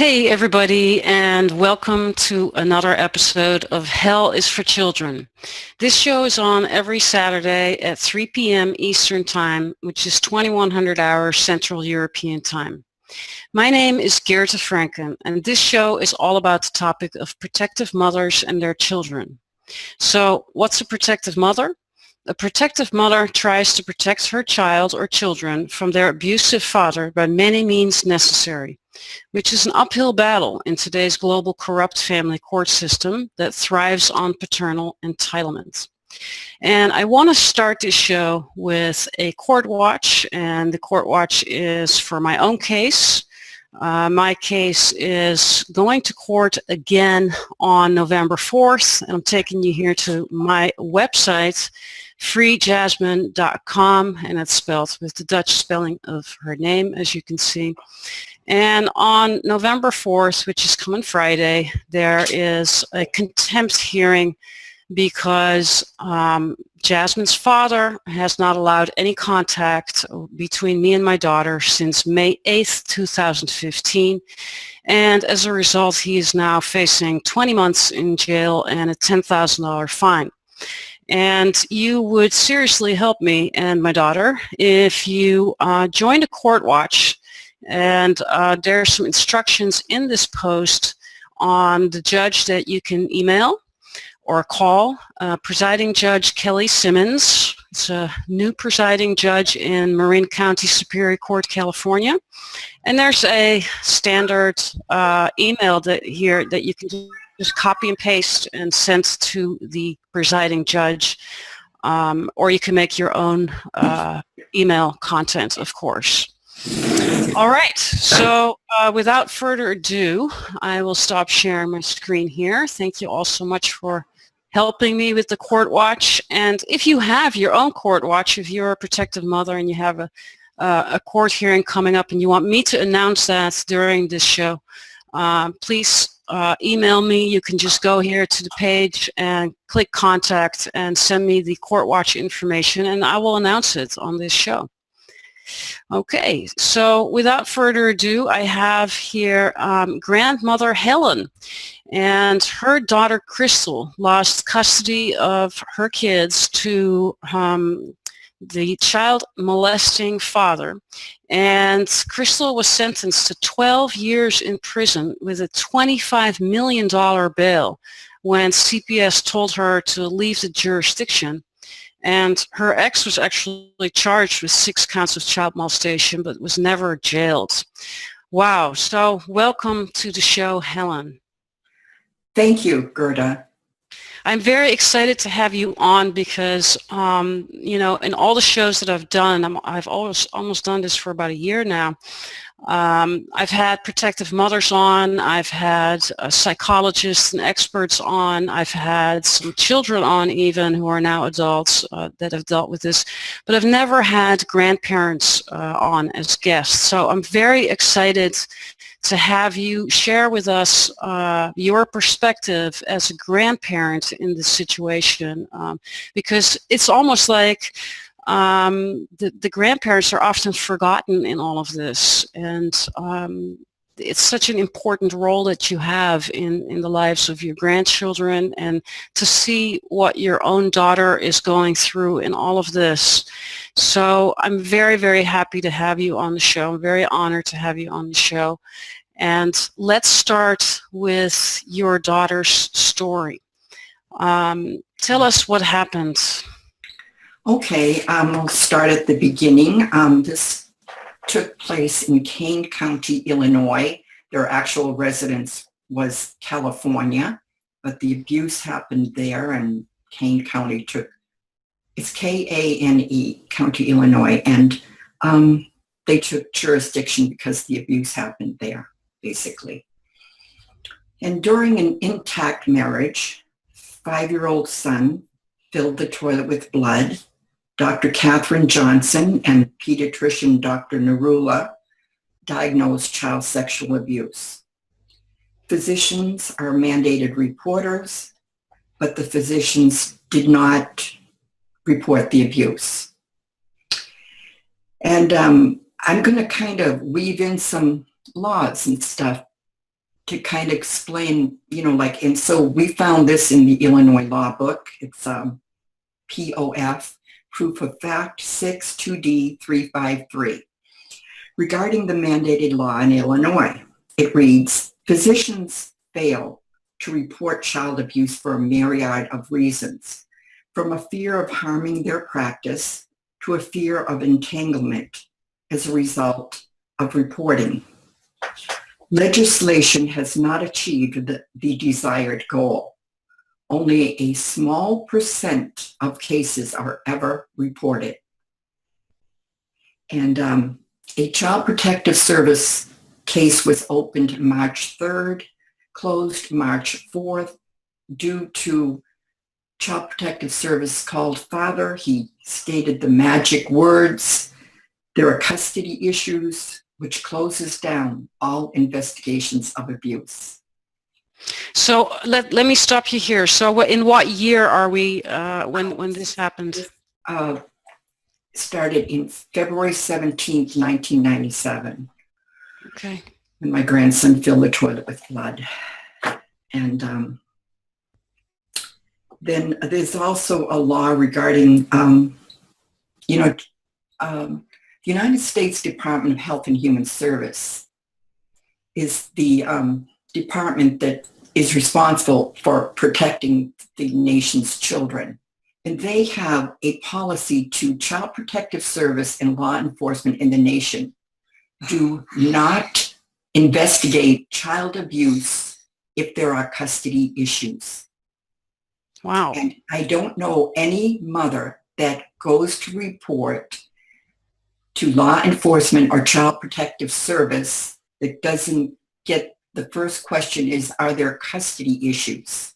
Hey everybody, and welcome to another episode of Hell is for Children. This show is on every Saturday at 3 p.m. Eastern Time, which is 2100 hours Central European Time. My name is Geerte Frenken, and this show is all about the topic of protective mothers and their children. So, what's a protective mother? A protective mother tries to protect her child or children from their abusive father by many means necessary, which is an uphill battle in today's global corrupt family court system that thrives on paternal entitlement. And I want to start this show with a court watch, and the court watch is for my own case. My case is going to court again on November 4th, and I'm taking you here to my website, freejasmine.com, and it's spelled with the Dutch spelling of her name, as you can see. And on November 4th, which is coming Friday, there is a contempt hearing because Jasmine's father has not allowed any contact between me and my daughter since May 8th, 2015. And as a result, he is now facing 20 months in jail and a $10,000 fine. And you would seriously help me and my daughter if you joined a court watch. And there are some instructions in this post on the judge that you can email or call. Presiding Judge Kelly Simmons. It's a new presiding judge in Marin County Superior Court, California. And there's a standard email that you can just copy and paste and send to the presiding judge, or you can make your own email content, of course. All right, so without further ado, I will stop sharing my screen here. Thank you all so much for helping me with the court watch. And if you have your own court watch, if you're a protective mother and you have a court hearing coming up and you want me to announce that during this show, please email me. You can just go here to the page and click contact and send me the court watch information, and I will announce it on this show. Okay, so without further ado, I have here grandmother Helen, and her daughter Crystal lost custody of her kids to the child molesting father, and Crystal was sentenced to 12 years in prison with a $25 million bail when CPS told her to leave the jurisdiction. And her ex was actually charged with 6 counts of child molestation, but was never jailed. Wow. So welcome to the show, Helen. Thank you, Gerda. I'm very excited to have you on because, in all the shows that I've done, I've almost done this for about a year now. I've had protective mothers on, I've had psychologists and experts on, I've had some children on even who are now adults that have dealt with this, but I've never had grandparents on as guests. So I'm very excited to have you share with us your perspective as a grandparent in this situation, because it's almost like the grandparents are often forgotten in all of this, and it's such an important role that you have in the lives of your grandchildren, and to see what your own daughter is going through in all of this. So I'm very, very happy to have you on the show. I'm very honored to have you on the show. And let's start with your daughter's story. Tell us what happened. Okay, we'll start at the beginning. This took place in Kane County, Illinois. Their actual residence was California, but the abuse happened there, and Kane County it's Kane, County, Illinois, and they took jurisdiction because the abuse happened there, basically. And during an intact marriage, 5-year-old son filled the toilet with blood. Dr. Catherine Johnson and pediatrician Dr. Narula diagnosed child sexual abuse. Physicians are mandated reporters, but the physicians did not report the abuse. And I'm going to kind of weave in some laws and stuff to kind of explain, and so we found this in the Illinois law book. It's POF, Proof of Fact 6-2D353. Regarding the mandated law in Illinois, it reads, physicians fail to report child abuse for a myriad of reasons, from a fear of harming their practice to a fear of entanglement as a result of reporting. Legislation has not achieved the desired goal. Only a small percent of cases are ever reported. And a Child Protective Service case was opened March 3rd, closed March 4th, due to Child Protective Service called father. He stated the magic words. There are custody issues, which closes down all investigations of abuse. So let me stop you here. So in what year are we when this happened? Started in February 17th, 1997. Okay. When my grandson filled the toilet with blood. And then there's also a law regarding, the United States Department of Health and Human Service is the department that is responsible for protecting the nation's children. And they have a policy to Child Protective Service and law enforcement in the nation. Do not investigate child abuse if there are custody issues. Wow. And I don't know any mother that goes to report to law enforcement or Child Protective Service that doesn't get the first question is, are there custody issues?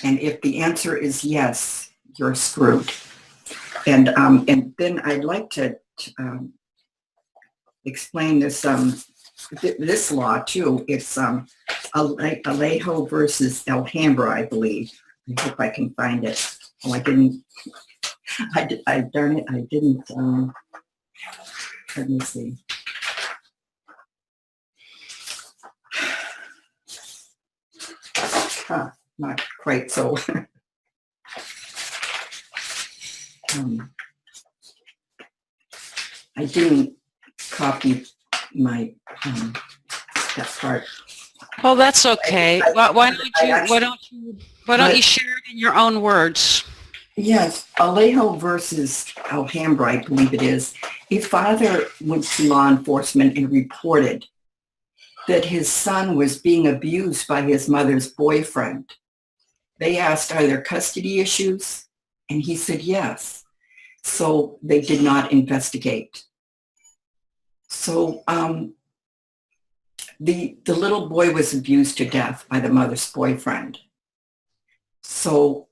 And if the answer is yes, you're screwed. And then I'd like to explain this this law too. It's Alejo versus Alhambra, I believe. I hope I can find it. Oh, I didn't. Darn it, I didn't. Let me see. Not quite so. I didn't copy my that part. Well, that's okay. Why don't you share it in your own words? Yes, Alejo versus Alhambra, I believe it is. A father went to law enforcement and reported that his son was being abused by his mother's boyfriend. They asked, are there custody issues? And he said yes. So they did not investigate. So the little boy was abused to death by the mother's boyfriend. So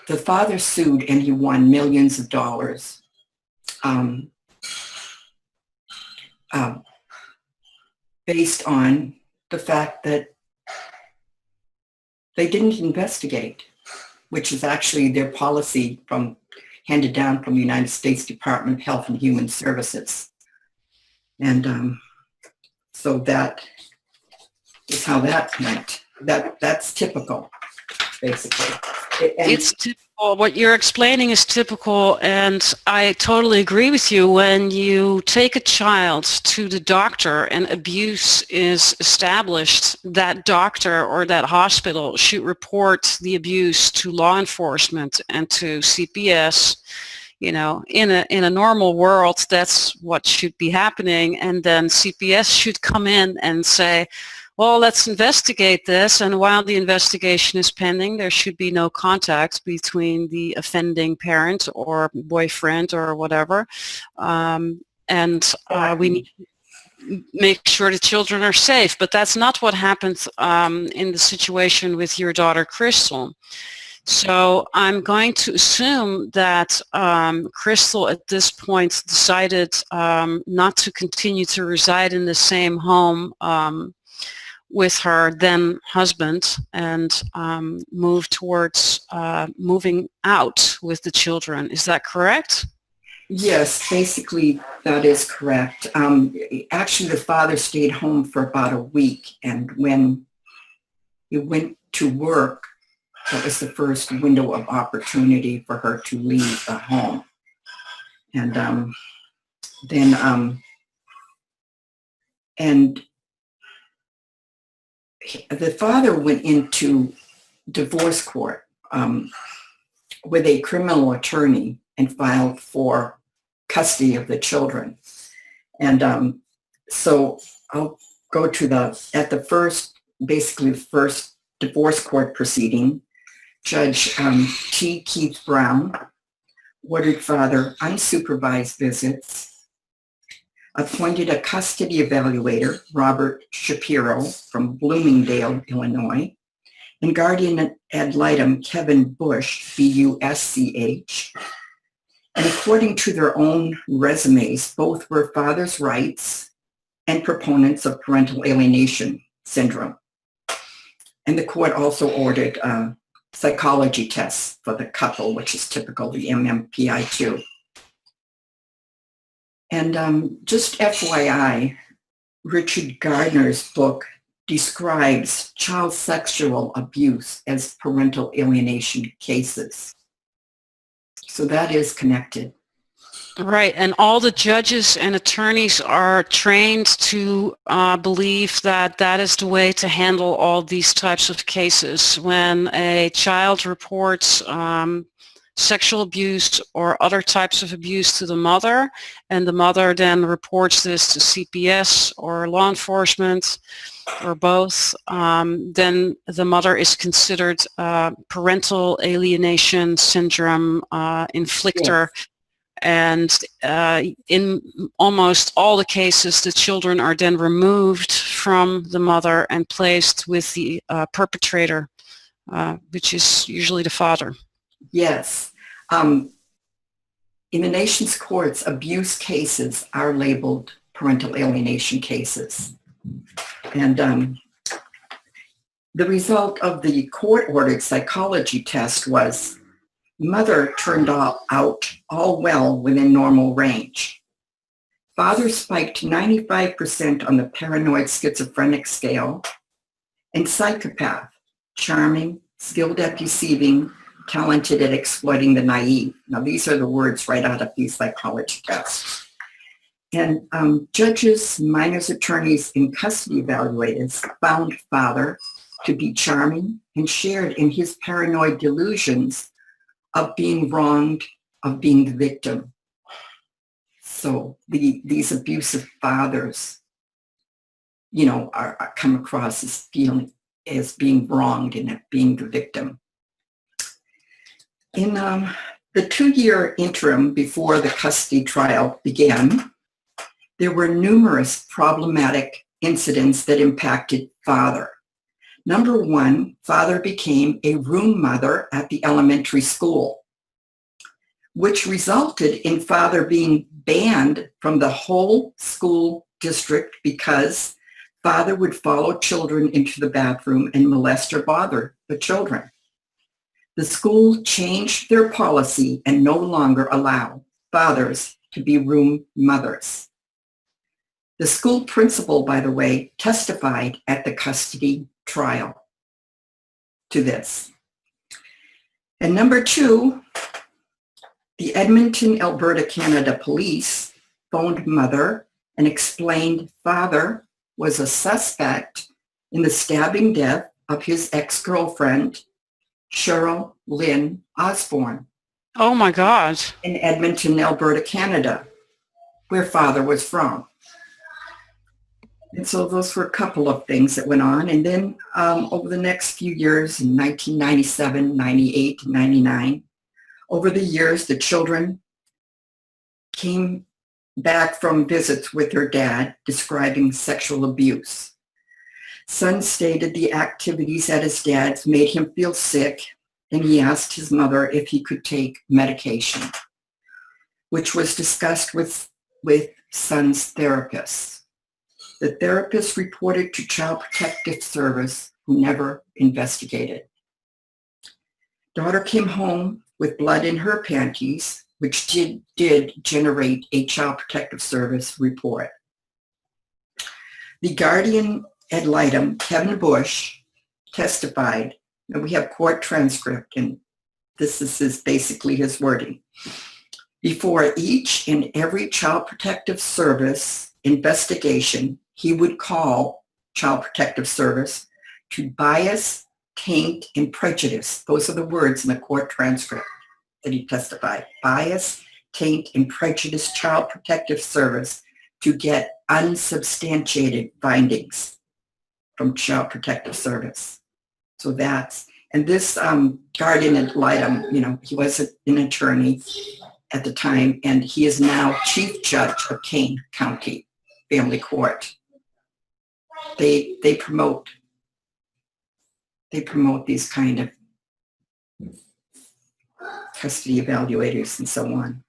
the father sued and he won millions of dollars. Based on the fact that they didn't investigate, which is actually their policy handed down from the United States Department of Health and Human Services. And so that is how that went. That's typical, basically. It's typical. What you're explaining is typical, and I totally agree with you. When you take a child to the doctor and abuse is established, that doctor or that hospital should report the abuse to law enforcement and to CPS. In a normal world, that's what should be happening, and then CPS should come in and say, well, let's investigate this, and while the investigation is pending, there should be no contact between the offending parent or boyfriend or whatever, and we need to make sure the children are safe. But that's not what happened in the situation with your daughter, Crystal. So I'm going to assume that Crystal at this point decided not to continue to reside in the same home with her then husband and move towards moving out with the children. Is that correct? Yes, basically that is correct. Actually, the father stayed home for about a week, and when he went to work, that was the first window of opportunity for her to leave the home. And then, and the father went into divorce court with a criminal attorney and filed for custody of the children. And so I'll go to at the first, basically the first divorce court proceeding, Judge T. Keith Brown ordered father unsupervised visits, appointed a custody evaluator, Robert Shapiro from Bloomingdale, Illinois, and guardian ad litem Kevin Bush, B-U-S-C-H. And according to their own resumes, both were fathers' rights and proponents of parental alienation syndrome. And the court also ordered psychology tests for the couple, which is typical, the MMPI-2. And just FYI, Richard Gardner's book describes child sexual abuse as parental alienation cases. So that is connected. Right, and all the judges and attorneys are trained to believe that that is the way to handle all these types of cases. When a child reports sexual abuse or other types of abuse to the mother, and the mother then reports this to CPS or law enforcement or both, then the mother is considered parental alienation syndrome inflictor. Yes. And in almost all the cases, the children are then removed from the mother and placed with the perpetrator, which is usually the father. Yes. In the nation's courts, abuse cases are labeled parental alienation cases. And the result of the court-ordered psychology test was mother turned out all well within normal range. Father spiked 95% on the paranoid schizophrenic scale, and psychopath, charming, skilled at deceiving, talented at exploiting the naive. Now, these are the words right out of these psychology tests. And judges, minors, attorneys, and custody evaluators found father to be charming and shared in his paranoid delusions of being wronged, of being the victim. So these abusive fathers, are come across as being wronged and being the victim. In the 2-year interim before the custody trial began, there were numerous problematic incidents that impacted father. Number one, father became a room mother at the elementary school, which resulted in father being banned from the whole school district because father would follow children into the bathroom and molest or bother the children. The school changed their policy and no longer allow fathers to be room mothers. The school principal, by the way, testified at the custody trial to this. And number two, the Edmonton, Alberta, Canada police phoned mother and explained father was a suspect in the stabbing death of his ex-girlfriend, Cheryl Lynn Osborne. Oh my God. In Edmonton, Alberta, Canada, where father was from. And so those were a couple of things that went on. And then over the next few years, in 1997, 98, 99, over the years, the children came back from visits with their dad describing sexual abuse. Son stated the activities at his dad's made him feel sick, and he asked his mother if he could take medication, which was discussed with son's therapist. The therapist reported to Child Protective Service, who never investigated. Daughter came home with blood in her panties, which did generate a Child Protective Service report. The guardian ad litem, Kevin Bush, testified, and we have court transcript, and this is basically his wording. Before each and every Child Protective Service investigation, he would call Child Protective Service to bias, taint, and prejudice. Those are the words in the court transcript that he testified. Bias, taint, and prejudice Child Protective Service to get unsubstantiated findings from Child Protective Service. So that's, and this guardian ad litem, he was an attorney at the time, and he is now chief judge of Kane County Family Court. They promote these kind of custody evaluators and so on.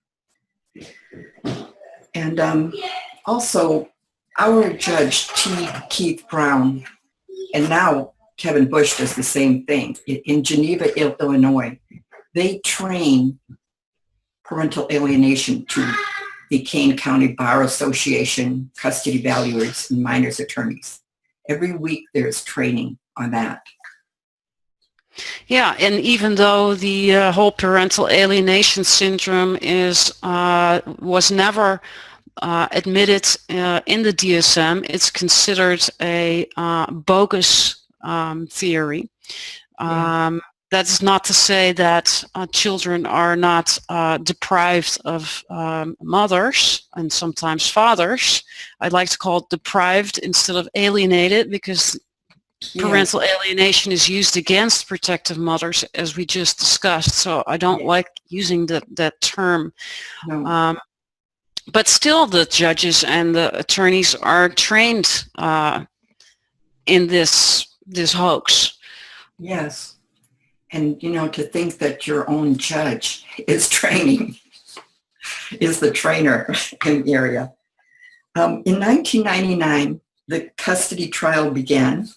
And also, our judge, Keith Brown, and now Kevin Bush does the same thing. In Geneva, Illinois, they train parental alienation to the Kane County Bar Association, custody evaluators, and minors attorneys. Every week there's training on that. Yeah, and even though the whole parental alienation syndrome was never admitted in the DSM, it's considered a bogus theory. That's not to say that children are not deprived of mothers and sometimes fathers. I'd like to call it deprived instead of alienated, because parental alienation is used against protective mothers, as we just discussed. So I don't like using that term. No. But still, the judges and the attorneys are trained in this hoax. Yes. And, to think that your own judge is the trainer in the area. In 1999, the custody trial began.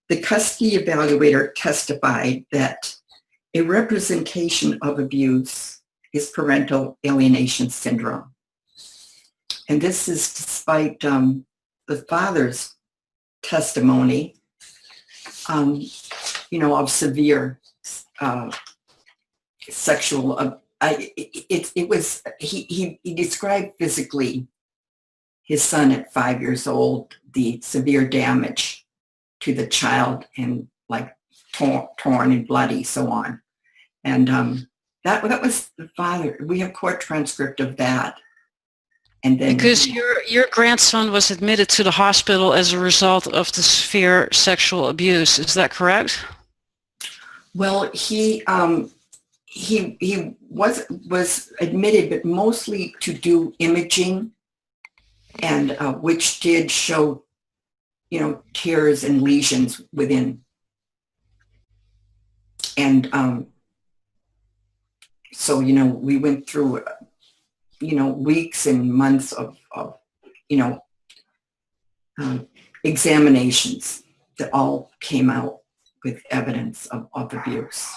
The custody evaluator testified that a representation of abuse is parental alienation syndrome. And this is despite the father's testimony, of severe sexual. He described physically his son at 5 years old, the severe damage to the child, and like torn and bloody, so on. And that was the father. We have court transcript of that. And then, because your grandson was admitted to the hospital as a result of the severe sexual abuse, is that correct? Well, he was admitted, but mostly to do imaging, and which did show, tears and lesions within. And so, we went through, weeks and months of examinations that all came out with evidence of abuse.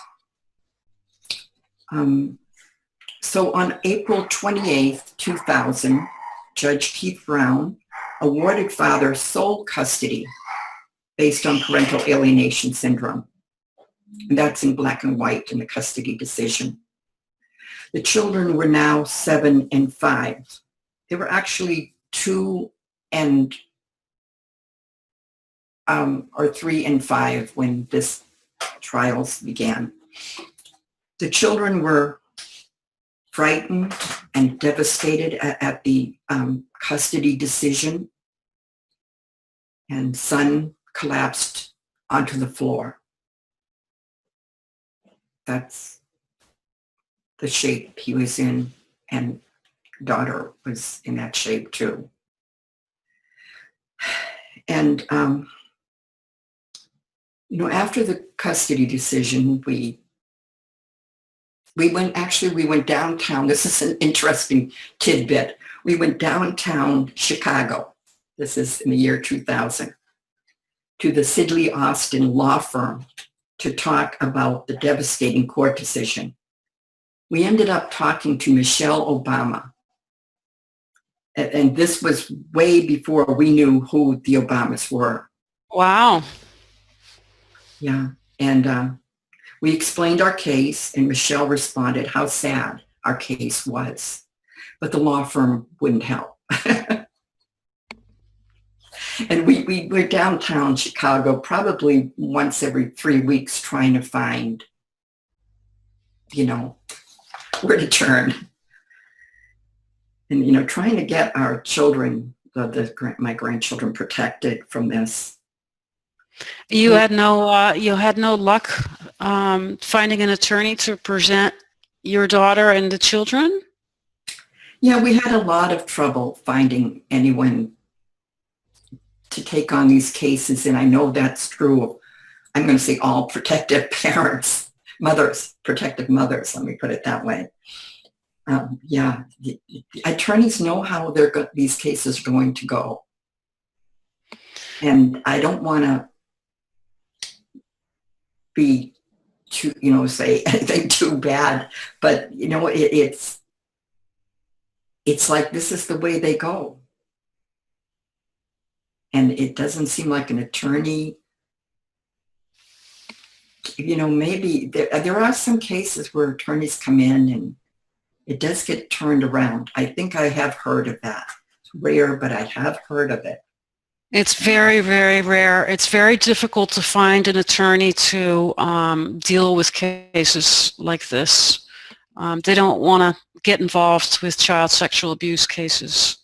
So on April 28th, 2000, Judge Keith Brown awarded father sole custody based on parental alienation syndrome. And that's in black and white in the custody decision. The children were now 7 and 5. They were actually 2 and or 3 and 5 when this trials began. The children were frightened and devastated at the custody decision, and son collapsed onto the floor. That's the shape he was in, and daughter was in that shape too. And after the custody decision, we went downtown. This is an interesting tidbit. We went downtown Chicago. This is in the year 2000, to the Sidley Austin law firm to talk about the devastating court decision. We ended up talking to Michelle Obama. And this was way before we knew who the Obamas were. Wow. Yeah. And we explained our case, and Michelle responded how sad our case was. But the law firm wouldn't help. And we're downtown Chicago probably once every 3 weeks trying to find, where to turn. And, trying to get our children, my grandchildren, protected from this. You had no luck finding an attorney to present your daughter and the children? Yeah, we had a lot of trouble finding anyone to take on these cases, and I know that's true of, I'm going to say, all protective parents, protective mothers, let me put it that way. Yeah, the attorneys know how these cases are going to go. And I don't want to be too, say anything too bad, but, it's like this is the way they go. And it doesn't seem like an attorney, maybe there are some cases where attorneys come in and it does get turned around. I think I have heard of that. It's rare, but I have heard of it. It's very, very rare. It's very difficult to find an attorney to deal with cases like this. They don't want to get involved with child sexual abuse cases.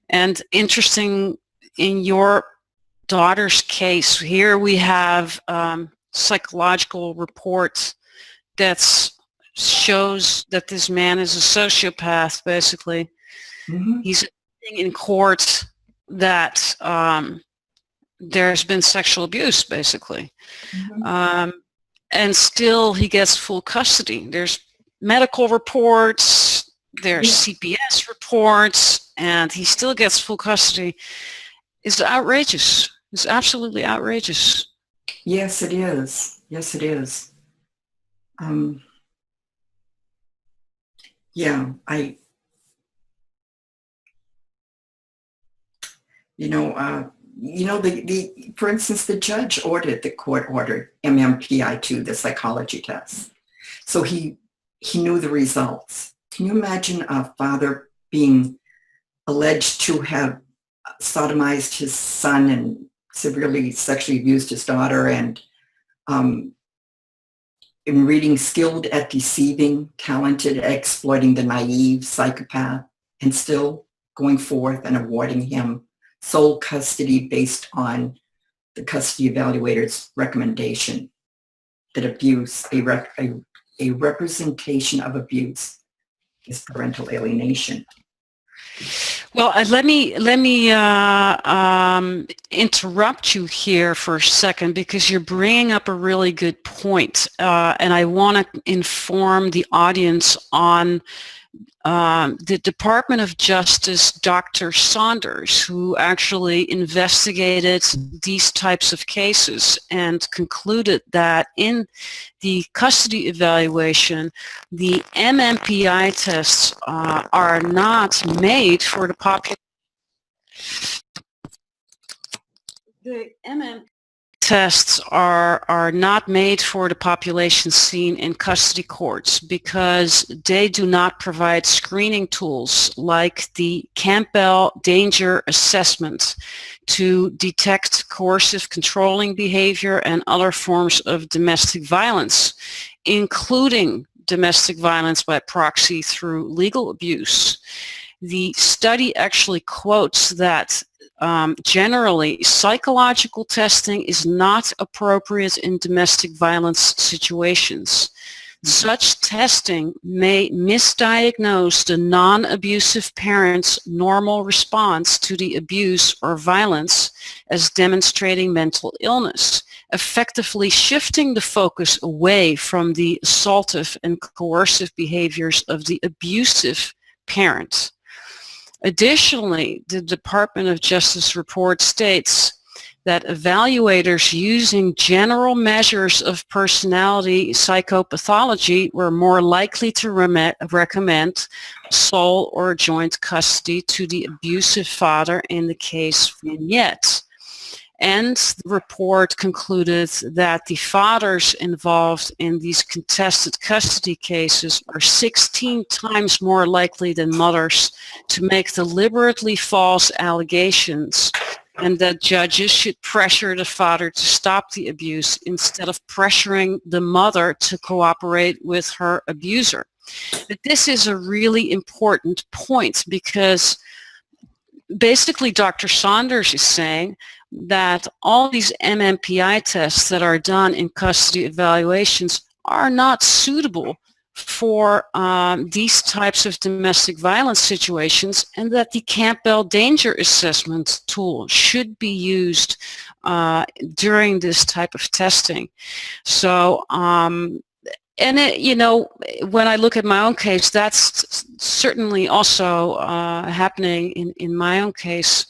And interesting, in your daughter's case, here we have psychological report that shows that this man is a sociopath, basically. Mm-hmm. He's in court that there's been sexual abuse, basically. Mm-hmm. And still he gets full custody. There's medical reports, there's CPS reports, and he still gets full custody. It's outrageous. It's absolutely outrageous. Yes, it is. Yes, it is. Yeah, for instance, the judge the court ordered MMPI-2, the psychology test. So he knew the results. Can you imagine a father being alleged to have sodomized his son and severely sexually abused his daughter, and in reading, skilled at deceiving, talented at exploiting the naive psychopath, and still going forth and awarding him sole custody based on the custody evaluator's recommendation that abuse, a representation of abuse, is parental alienation. Well, let me interrupt you here for a second, because you're bringing up a really good point, and I want to inform the audience on the Department of Justice, Dr. Saunders, who actually investigated these types of cases and concluded that in the custody evaluation, the MMPI tests are not made for the population. The MMPI tests are not made for the population seen in custody courts, because they do not provide screening tools like the Campbell Danger Assessment to detect coercive controlling behavior and other forms of domestic violence, including domestic violence by proxy through legal abuse. The study actually quotes that generally, psychological testing is not appropriate in domestic violence situations. Such testing may misdiagnose the non-abusive parent's normal response to the abuse or violence as demonstrating mental illness, effectively shifting the focus away from the assaultive and coercive behaviors of the abusive parent. Additionally, the Department of Justice report states that evaluators using general measures of personality psychopathology were more likely to recommend sole or joint custody to the abusive father in the case vignette. And the report concluded that the fathers involved in these contested custody cases are 16 times more likely than mothers to make deliberately false allegations, and that judges should pressure the father to stop the abuse instead of pressuring the mother to cooperate with her abuser. But this is a really important point, because basically Dr. Saunders is saying that all these MMPI tests that are done in custody evaluations are not suitable for these types of domestic violence situations, and that the Campbell Danger Assessment tool should be used during this type of testing. So, and when I look at my own case, that's certainly also happening in my own case.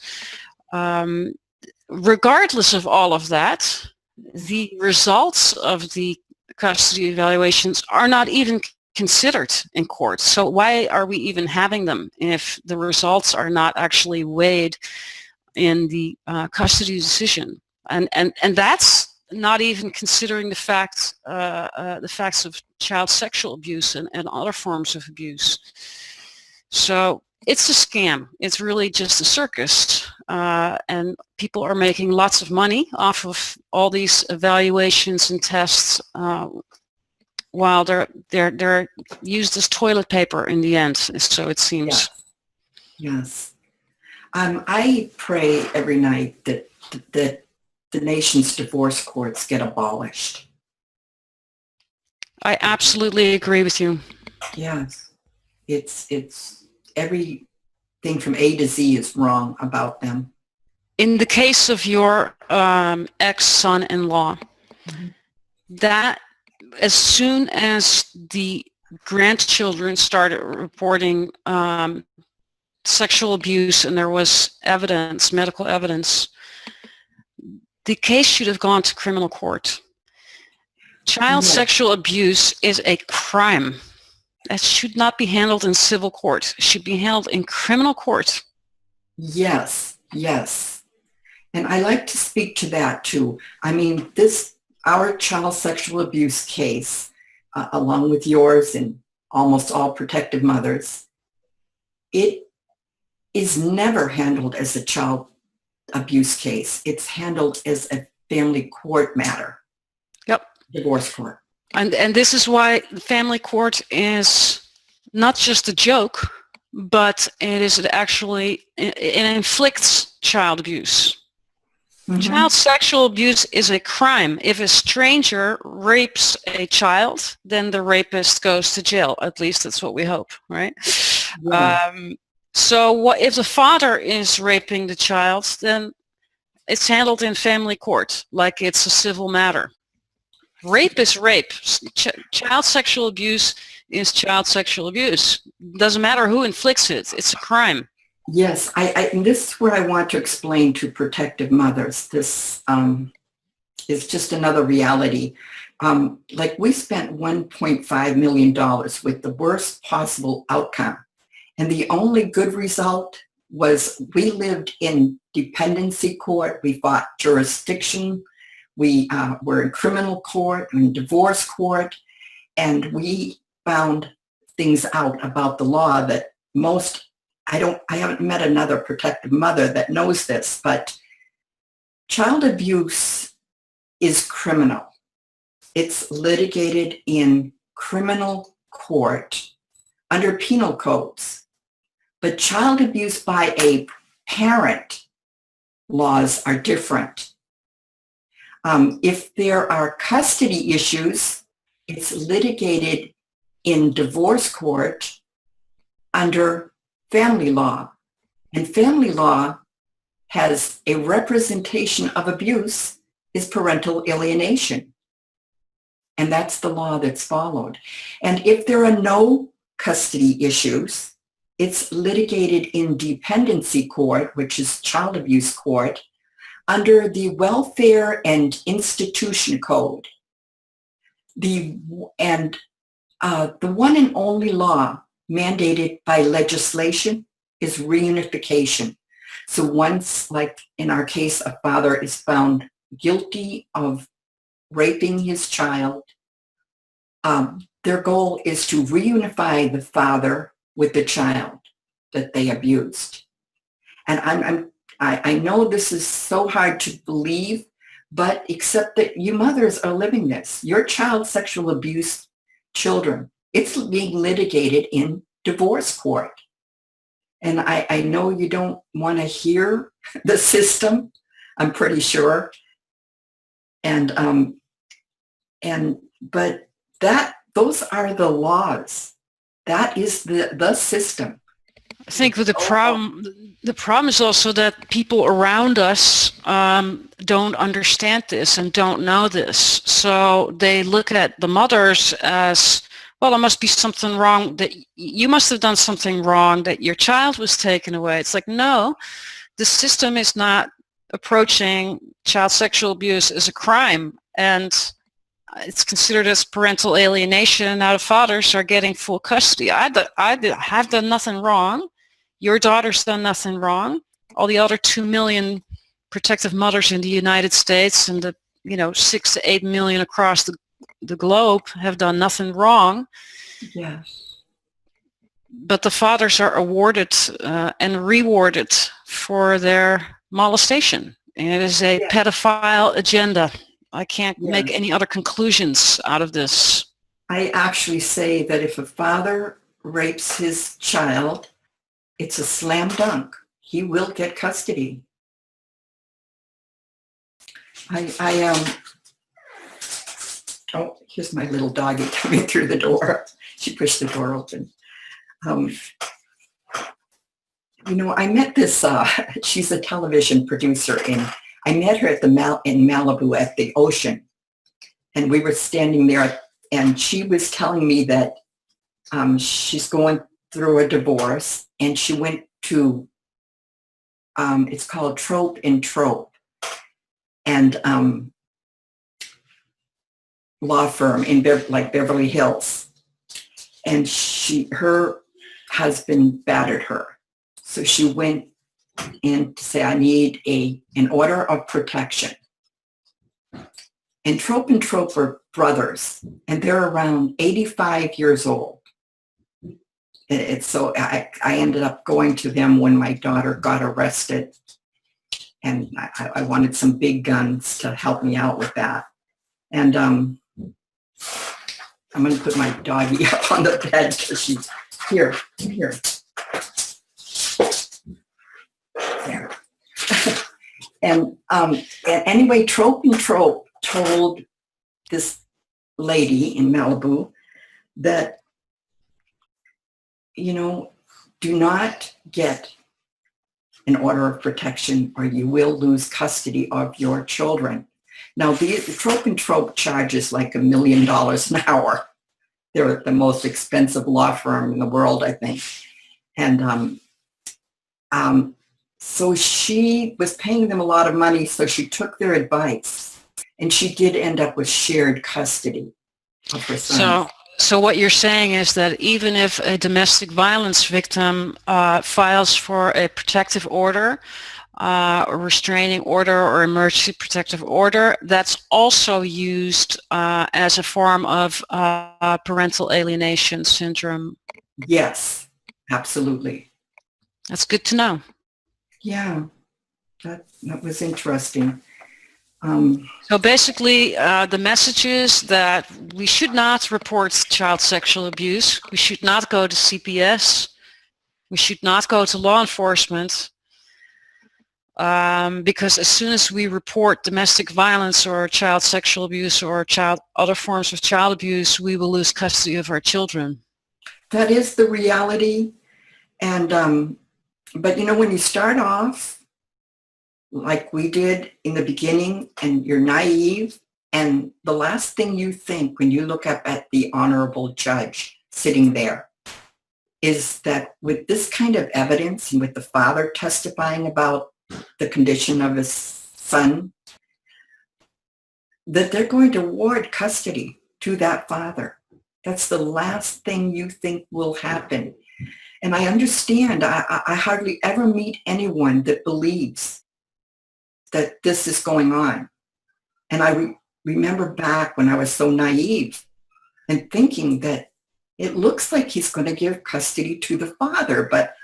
Regardless of all of that, the results of the custody evaluations are not even considered in court. So why are we even having them if the results are not actually weighed in the custody decision? And that's not even considering the facts of child sexual abuse and other forms of abuse. So it's a scam. It's really just a circus, and people are making lots of money off of all these evaluations and tests, while they're used as toilet paper in the end. So it seems. Yes. I pray every night that the nation's divorce courts get abolished. I absolutely agree with you. Yes. It's everything from A to Z is wrong about them. In the case of your ex-son-in-law, that as soon as the grandchildren started reporting sexual abuse and there was evidence, medical evidence, the case should have gone to criminal court. Child sexual abuse is a crime. That should not be handled in civil court. It should be handled in criminal court. Yes, yes. And I like to speak to that too. I mean, our child sexual abuse case, along with yours and almost all protective mothers, it is never handled as a child abuse case. It's handled as a family court matter. Yep. Divorce court. And this is why family court is not just a joke, but it inflicts child abuse. Mm-hmm. Child sexual abuse is a crime. If a stranger rapes a child, then the rapist goes to jail. At least that's what we hope, right? Yeah. So what if the father is raping the child, then it's handled in family court like it's a civil matter. Rape is rape. Child sexual abuse is child sexual abuse. Doesn't matter who inflicts it. It's a crime. Yes, and this is what I want to explain to protective mothers. This is just another reality. Like we spent $1.5 million with the worst possible outcome. And the only good result was we lived in dependency court. We fought jurisdiction. We were in criminal court and divorce court. And we found things out about the law that I haven't met another protective mother that knows this, but child abuse is criminal. It's litigated in criminal court under penal codes. But child abuse by a parent laws are different. If there are custody issues, it's litigated in divorce court under family law. And family law has a representation of abuse is parental alienation. And that's the law that's followed. And if there are no custody issues, it's litigated in dependency court, which is child abuse court, under the Welfare and Institution Code, the one and only law mandated by legislation is reunification. So once, like in our case, a father is found guilty of raping his child, their goal is to reunify the father with the child that they abused. And I know this is so hard to believe, but except that you mothers are living this. Your child sexual abuse children, it's being litigated in divorce court. And I know you don't want to hear the system, I'm pretty sure. But those are the laws. That is the system. I think with the problem is also that people around us don't understand this and don't know this. So they look at the mothers as, well, there must be something wrong, that you must have done something wrong, that your child was taken away. It's like, no, the system is not approaching child sexual abuse as a crime, and it's considered as parental alienation. Now the fathers are getting full custody. I have done nothing wrong. Your daughter's done nothing wrong. All the other 2 million protective mothers in the United States and the 6 to 8 million across the globe have done nothing wrong. Yes. But the fathers are awarded and rewarded for their molestation. And it is a pedophile agenda. I can't make any other conclusions out of this. I actually say that if a father rapes his child, it's a slam dunk. He will get custody. Oh, here's my little doggie coming through the door. She pushed the door open. I met this, she's a television producer, and I met her in Malibu at the ocean. And we were standing there, and she was telling me that she's going through a divorce, and she went to, it's called Trope and Trope, and law firm in Beverly Hills. And her husband battered her. So she went in to say, I need an order of protection. And Trope are brothers, and they're around 85 years old. So I ended up going to them when my daughter got arrested, and I wanted some big guns to help me out with that. And I'm going to put my doggie up on the bed because she's here. There. And anyway, Trope told this lady in Malibu that, do not get an order of protection or you will lose custody of your children. Now, the Trope charges like $1 million an hour. They're the most expensive law firm in the world, I think. And so she was paying them a lot of money, so she took their advice, and she did end up with shared custody of her son. So what you're saying is that even if a domestic violence victim files for a protective order, a restraining order or emergency protective order, that's also used as a form of parental alienation syndrome. Yes, absolutely. That's good to know. Yeah, that was interesting. So basically, the message is that we should not report child sexual abuse. We should not go to CPS. We should not go to law enforcement. Because as soon as we report domestic violence or child sexual abuse or other forms of child abuse, we will lose custody of our children. That is the reality. And but when you start off like we did in the beginning, and you're naive, and the last thing you think when you look up at the honorable judge sitting there is that with this kind of evidence and with the father testifying about the condition of his son, that they're going to award custody to that father. That's the last thing you think will happen. And I understand, I hardly ever meet anyone that believes that this is going on. And I remember back when I was so naive and thinking that it looks like he's going to give custody to the father, but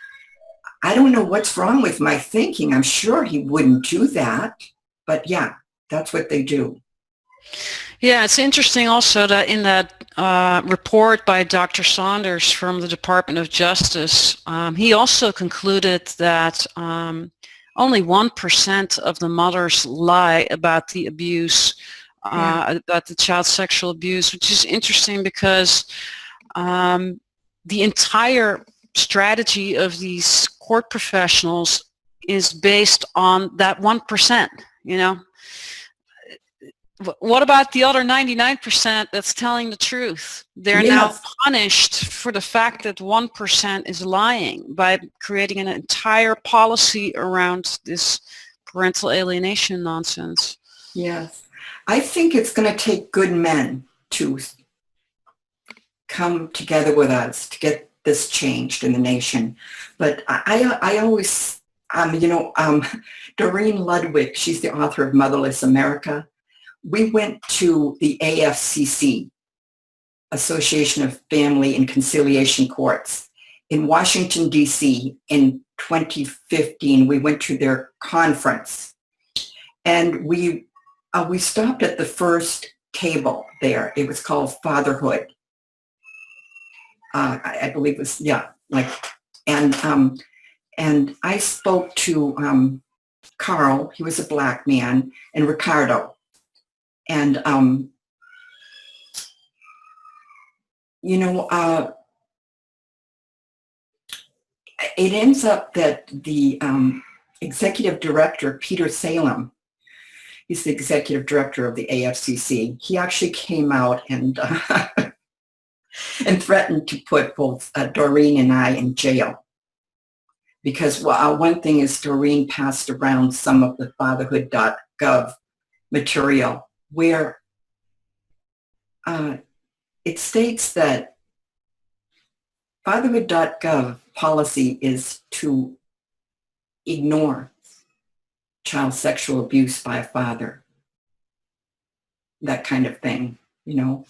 I don't know what's wrong with my thinking. I'm sure he wouldn't do that, but yeah, that's what they do. Yeah, it's interesting also that in that report by Dr. Saunders from the Department of Justice, he also concluded that only 1% of the mothers lie about the abuse, about the child sexual abuse, which is interesting because the entire strategy of these court professionals is based on that 1%, you know. What about the other 99% that's telling the truth? They're now punished for the fact that 1% is lying by creating an entire policy around this parental alienation nonsense. Yes. I think it's going to take good men to come together with us to get this changed in the nation. But I always, Doreen Ludwig, she's the author of Motherless America. We went to the AFCC, Association of Family and Conciliation Courts, in Washington, D.C. in 2015. We went to their conference, and we stopped at the first table there. It was called Fatherhood. I believe it was, and I spoke to Carl, he was a black man, and Ricardo. And, it ends up that the executive director, Peter Salem, he's the executive director of the AFCC. He actually came out and and threatened to put both Doreen and I in jail. Because one thing is Doreen passed around some of the fatherhood.gov material where it states that fatherhood.gov policy is to ignore child sexual abuse by a father, that kind of thing, and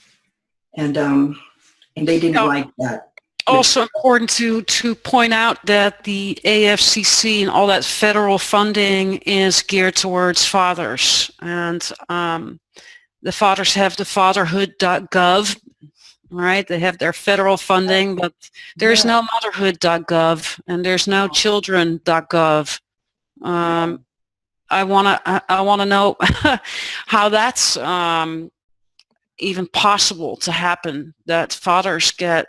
they didn't like that. Also important to point out that the AFCC and all that federal funding is geared towards fathers, and the fathers have the fatherhood.gov, right? They have their federal funding, but there's no motherhood.gov and there's no children.gov. I want to know how that's even possible to happen, that fathers get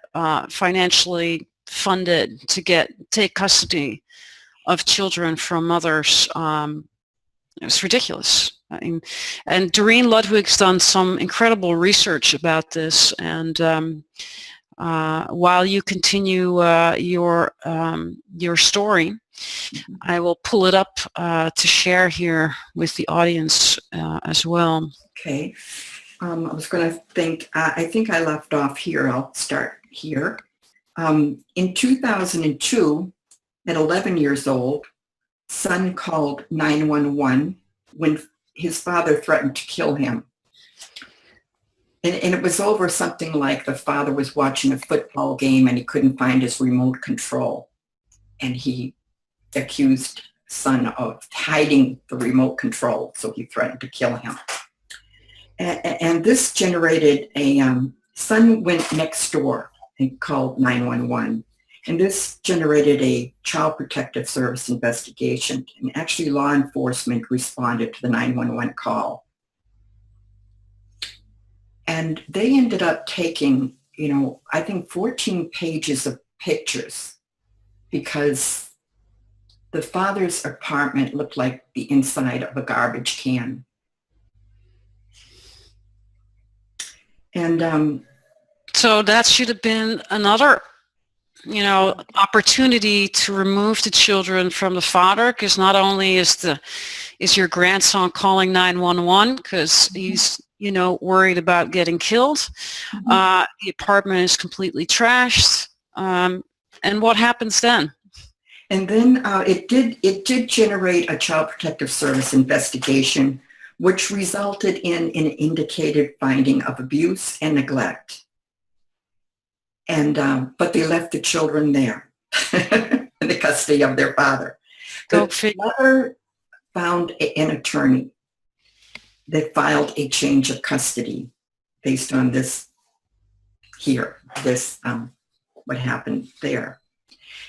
financially funded to take custody of children from mothers. It's ridiculous. And Doreen Ludwig's done some incredible research about this. And while you continue your story, I will pull it up to share here with the audience as well. Okay. I was going to think, I think I left off here. I'll start here. In 2002, at 11 years old, son called 911 when his father threatened to kill him. And it was over something like the father was watching a football game and he couldn't find his remote control. And he accused son of hiding the remote control, so he threatened to kill him. And this generated son went next door and called 911. And this generated a Child Protective Service investigation. And actually law enforcement responded to the 911 call. And they ended up taking, I think 14 pages of pictures because the father's apartment looked like the inside of a garbage can. And so that should have been another opportunity to remove the children from the father, because not only is your grandson calling 911 because he's worried about getting killed. The apartment is completely trashed. And what happens then? And then it did generate a Child Protective Service investigation, which resulted in an indicated finding of abuse and neglect. And but they left the children there in the custody of their father. The mother found an attorney that filed a change of custody based on this what happened there.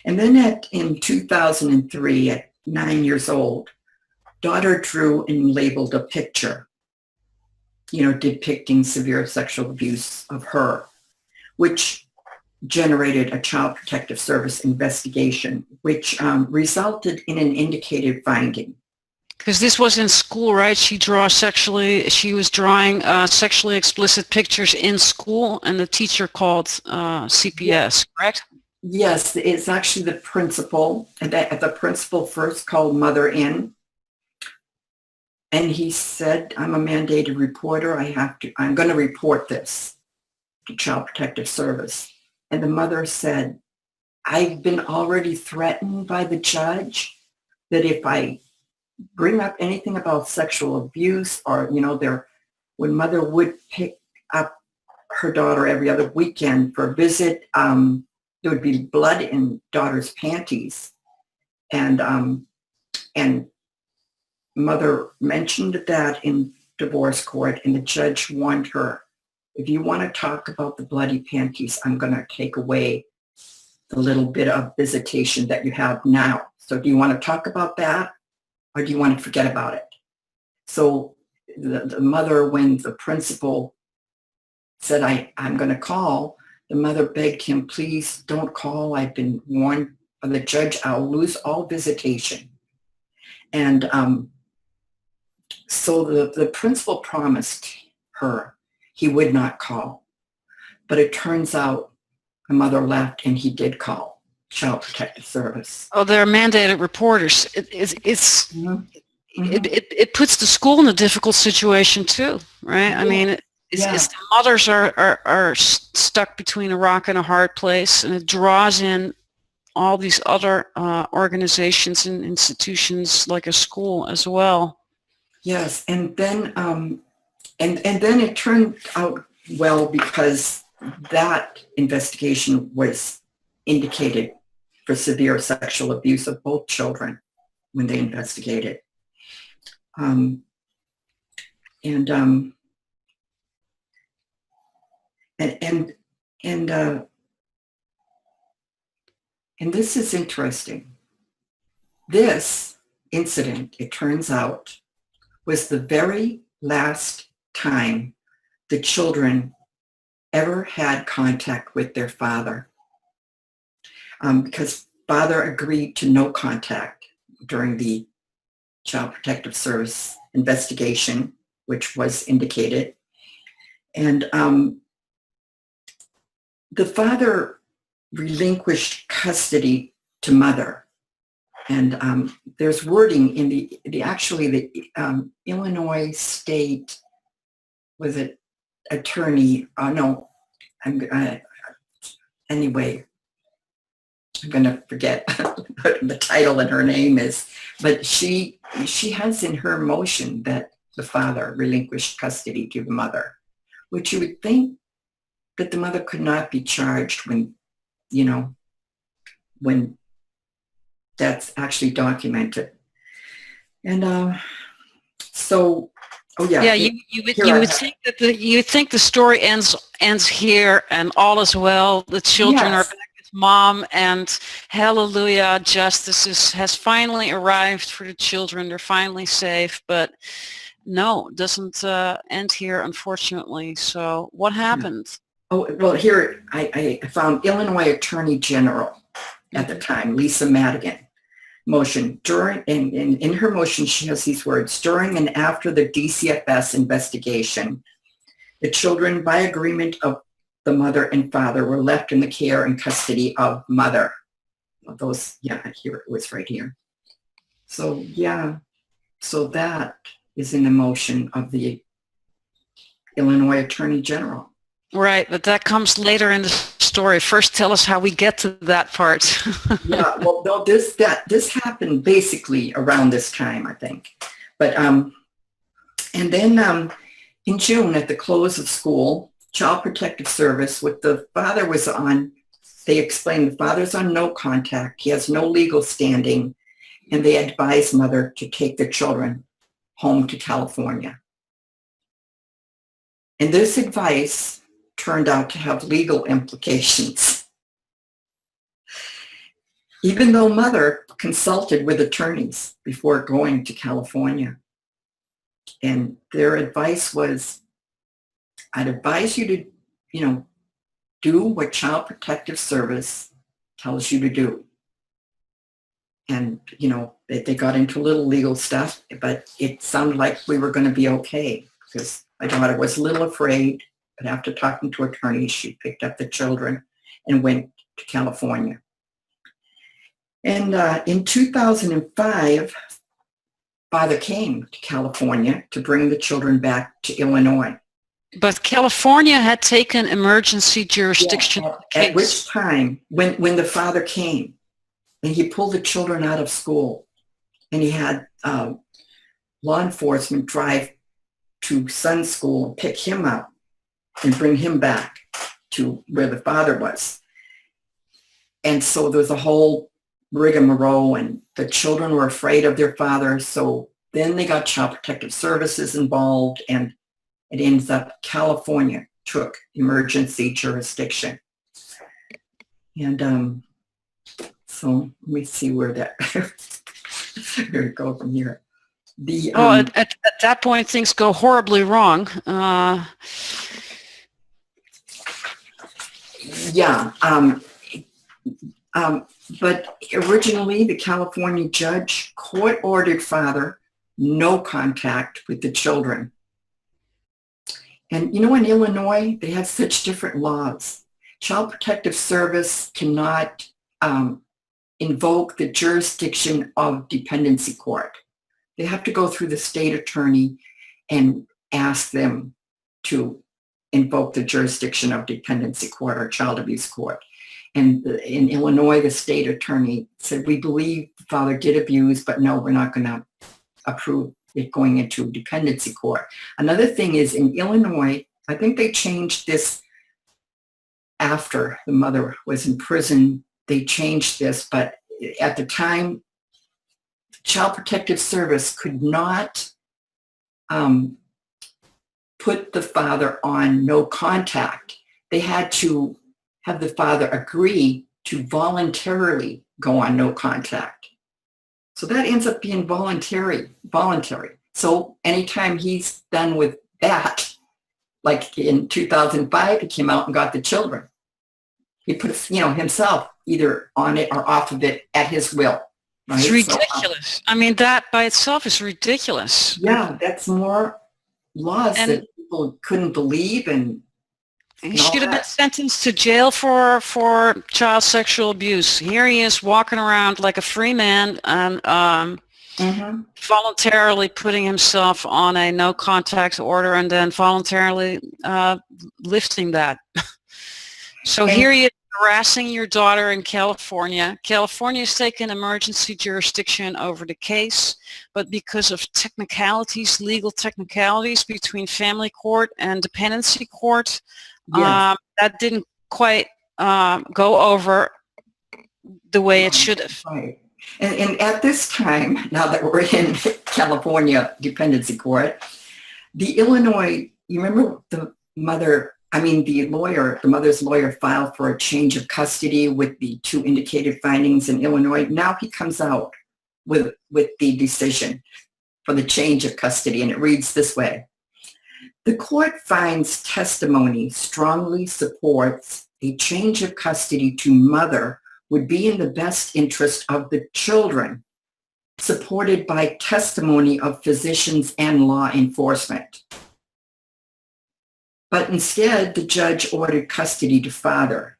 And then in 2003, at 9 years old, daughter drew and labeled a picture, depicting severe sexual abuse of her, which generated a Child Protective Service investigation, which resulted in an indicated finding. Because this was in school, right? She was drawing sexually explicit pictures in school, and the teacher called CPS, correct? Yes, it's actually the principal, and the principal first called mother in, and he said, "I'm a mandated reporter. I'm going to report this to Child Protective Service." And the mother said, "I've been already threatened by the judge that if I bring up anything about sexual abuse, or, when mother would pick up her daughter every other weekend for a visit, there would be blood in daughter's panties." And mother mentioned that in divorce court, and the judge warned her, "If you want to talk about the bloody panties, I'm going to take away the little bit of visitation that you have now. So do you want to talk about that, or do you want to forget about it?" So the mother, when the principal said, I'm going to call, the mother begged him, "Please don't call. I've been warned by the judge. I'll lose all visitation." And so the principal promised her he would not call. But it turns out the mother left, and he did call Child Protective Service. Oh, they're mandated reporters. It puts the school in a difficult situation too, right? Yeah. I mean, the mothers are stuck between a rock and a hard place, and it draws in all these other organizations and institutions like a school as well. Yes, and then and then it turned out well, because that investigation was indicated for severe sexual abuse of both children when they investigated. And this is interesting. This incident, it turns out, was the very last time the children ever had contact with their father, because father agreed to no contact during the Child Protective Service investigation, which was indicated. And the father relinquished custody to mother. And there's wording in the Illinois State, was it attorney? Anyway, I'm going to forget the title and her name is, but she has in her motion that the father relinquished custody to the mother, which you would think that the mother could not be charged when that's actually documented. And so, oh yeah. Yeah, you would think that you think the story ends here and all is well. The children are back with mom, and hallelujah, justice has finally arrived for the children. They're finally safe, but no, it doesn't end here, unfortunately. So what happened? Oh, well, here I found Illinois Attorney General at the time, Lisa Madigan, motion. In her motion, she has these words: during and after the DCFS investigation, the children, by agreement of the mother and father were left in the care and custody of mother. Those, yeah, here it was right here. So yeah, so that is in the motion of the Illinois Attorney General. Right, but that comes later in the story. First, tell us how we get to that part. Yeah, well, no, this happened basically around this time, I think. But and then in June, at the close of school, Child Protective Service, with the father was on, they explained the father's on no contact. He has no legal standing, and they advised mother to take the children home to California. And this advice turned out to have legal implications, even though mother consulted with attorneys before going to California. And their advice was, I'd advise you to, do what Child Protective Service tells you to do. And, they got into a little legal stuff, but it sounded like we were going to be okay, because my daughter was a little afraid, but after talking to attorneys, she picked up the children and went to California. And in 2005, father came to California to bring the children back to Illinois. But California had taken emergency jurisdiction. Yeah, at which time, when the father came, and he pulled the children out of school, and he had law enforcement drive to son's school and pick him up and bring him back to where the father was. And so there was a whole rigmarole, and the children were afraid of their father. So then they got Child Protective Services involved, and it ends up California took emergency jurisdiction. And so let me see where that, where to go from here. At that point, things go horribly wrong. Yeah. But originally, the California judge court-ordered father no contact with the children. And in Illinois, they have such different laws. Child Protective Service cannot invoke the jurisdiction of dependency court. They have to go through the state attorney and ask them to invoke the jurisdiction of dependency court or child abuse court. And in Illinois, the state attorney said, we believe the father did abuse, but no, we're not going to approve it going into dependency court. Another thing is in Illinois, I think they changed this after the mother was in prison. They changed this, but at the time, Child Protective Service could not put the father on no contact. They had to have the father agree to voluntarily go on no contact. So that ends up being voluntary. So anytime he's done with that, like in 2005, he came out and got the children. He put, himself either on it or off of it at his will. Right? It's ridiculous. That by itself is ridiculous. Yeah, that's more laws that people couldn't believe, and he should have been sentenced to jail for child sexual abuse. Here he is walking around like a free man and voluntarily putting himself on a no contact order and then voluntarily lifting that. So here he is harassing your daughter in California. California's taken emergency jurisdiction over the case, but because of technicalities, legal technicalities between family court and dependency court, yes, that didn't quite go over the way it should have. Right. And at this time, now that we're in California dependency court, the Illinois, you remember the mother's lawyer filed for a change of custody with the two indicated findings in Illinois. Now he comes out with the decision for the change of custody, and it reads this way. The court finds testimony strongly supports a change of custody to mother would be in the best interest of the children, supported by testimony of physicians and law enforcement. But instead, the judge ordered custody to father.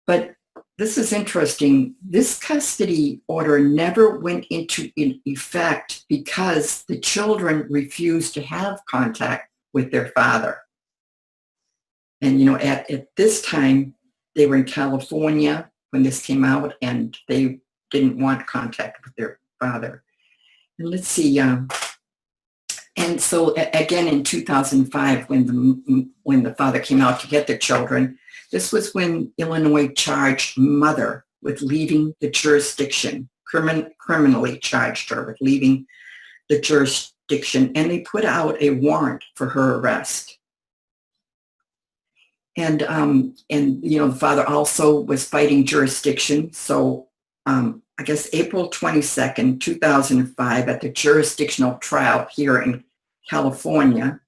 But this is interesting. This custody order never went into effect because the children refused to have contact with their father. And, at this time, they were in California when this came out, and they didn't want contact with their father. And let's see. And so again, in 2005, when the father came out to get the children, this was when Illinois charged mother with leaving the jurisdiction, criminally charged her with leaving the jurisdiction, and they put out a warrant for her arrest. And the father also was fighting jurisdiction. So I guess April 22nd, 2005, at the jurisdictional trial here in California,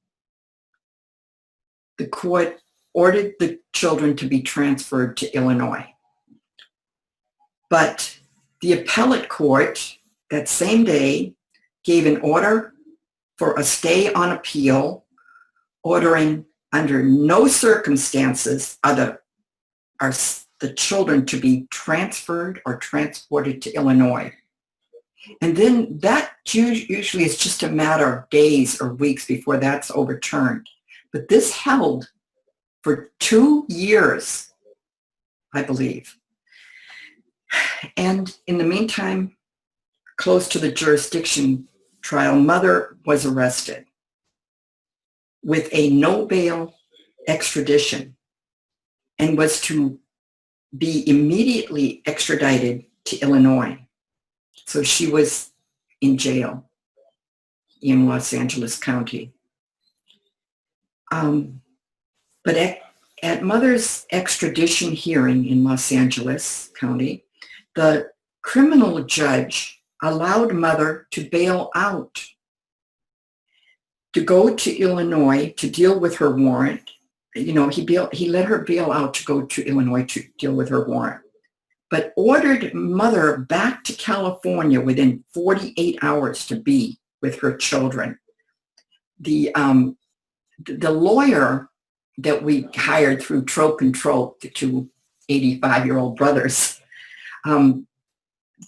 the court ordered the children to be transferred to Illinois. But the appellate court that same day gave an order for a stay on appeal, ordering under no circumstances are the children to be transferred or transported to Illinois. And then that usually is just a matter of days or weeks before that's overturned. But this held for 2 years, I believe. And in the meantime, close to the jurisdiction trial, mother was arrested with a no bail extradition and was to be immediately extradited to Illinois. So she was in jail in Los Angeles County. But at mother's extradition hearing in Los Angeles County, the criminal judge allowed mother to bail out, to go to Illinois to deal with her warrant. He let her bail out to go to Illinois to deal with her warrant, but ordered mother back to California within 48 hours to be with her children. The lawyer that we hired through Trope and Trope, the two 85-year-old brothers,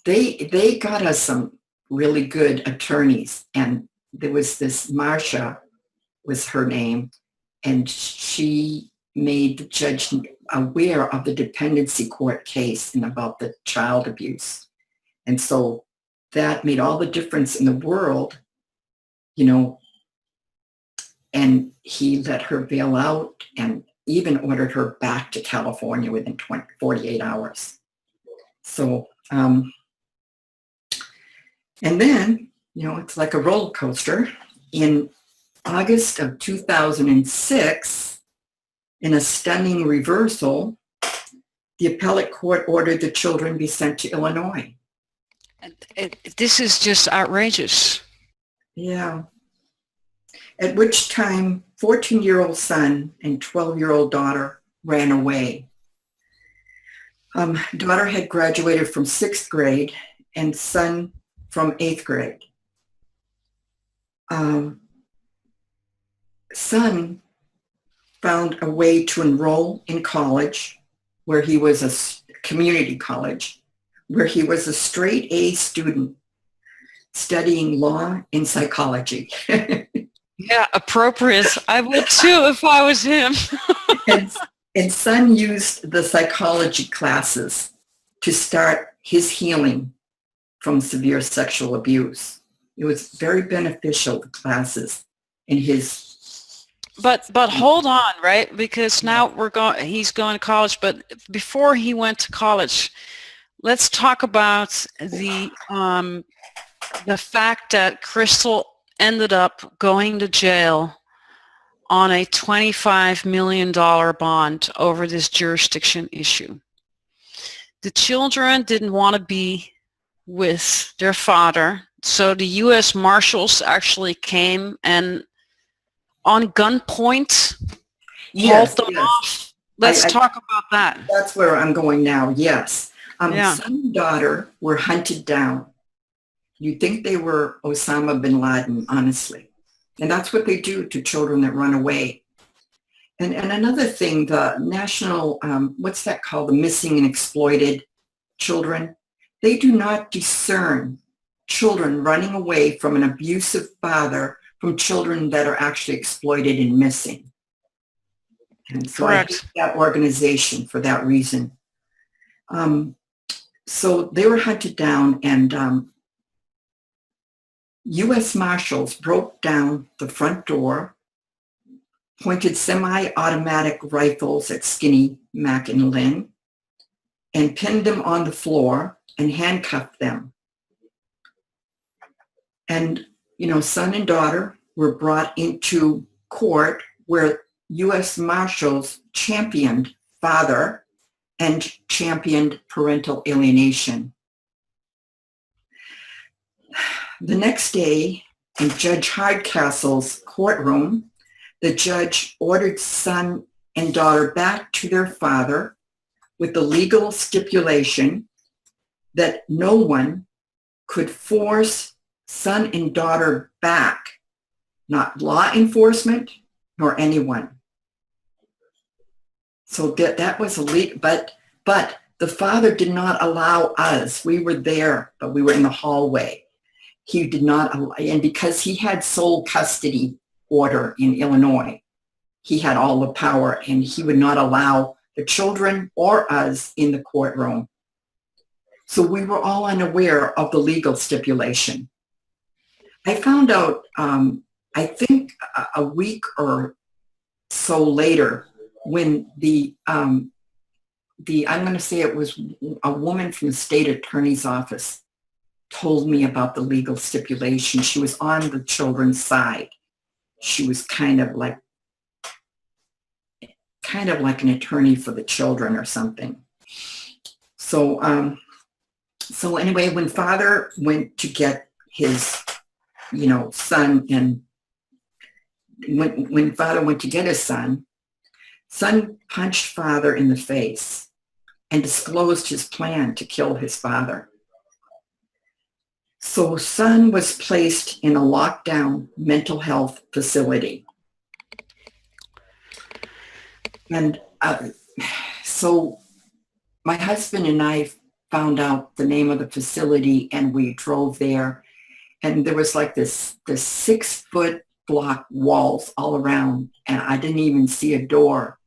they got us some really good attorneys. And there was this Marcia was her name, and she made the judge aware of the dependency court case and about the child abuse. And so that made all the difference in the world, and he let her bail out and even ordered her back to California within 48 hours. So, and then, it's like a roller coaster. In August of 2006, in a stunning reversal, the appellate court ordered the children be sent to Illinois. This is just outrageous. Yeah. At which time, 14-year-old son and 12-year-old daughter ran away. Daughter had graduated from 6th grade and son from 8th grade. Son found a way to enroll in college, where he was a community college, where he was a straight A student studying law and psychology. Yeah, appropriate. I would too if I was him. And son used the psychology classes to start his healing from severe sexual abuse. It was very beneficial, the classes in his. But hold on, right? Because now he's going to college, but before he went to college, let's talk about the fact that Crystal ended up going to jail on a $25 million bond over this jurisdiction issue. The children didn't want to be with their father, so the U.S. Marshals actually came and on gunpoint hauled them off. Let's talk about that. That's where I'm going now, yes. Son and daughter were hunted down. You'd think they were Osama bin Laden, honestly. And that's what they do to children that run away. And another thing, the national, what's that called? The missing and exploited children. They do not discern children running away from an abusive father from children that are actually exploited and missing. And so I hate that organization for that reason. So they were hunted down, and U.S. Marshals broke down the front door, pointed semi-automatic rifles at Skinny, Mac, and Lynn, and pinned them on the floor and handcuffed them. And, son and daughter were brought into court where U.S. Marshals championed father and championed parental alienation. The next day, in Judge Hardcastle's courtroom, the judge ordered son and daughter back to their father with the legal stipulation that no one could force son and daughter back, not law enforcement nor anyone. So that was illegal, but the father did not allow us. We were there, but we were in the hallway. He did not allow, and because he had sole custody order in Illinois, he had all the power, and he would not allow the children or us in the courtroom. So we were all unaware of the legal stipulation. I found out, I think a week or so later, when I'm going to say it was a woman from the state attorney's office told me about the legal stipulation. She was on the children's side. She was kind of like an attorney for the children or something. So, so anyway, when father went to get his, son, and when father went to get his son punched father in the face and disclosed his plan to kill his father. So son was placed in a lockdown mental health facility. And so my husband and I found out the name of the facility, and we drove there, and there was like this 6-foot block walls all around, and I didn't even see a door.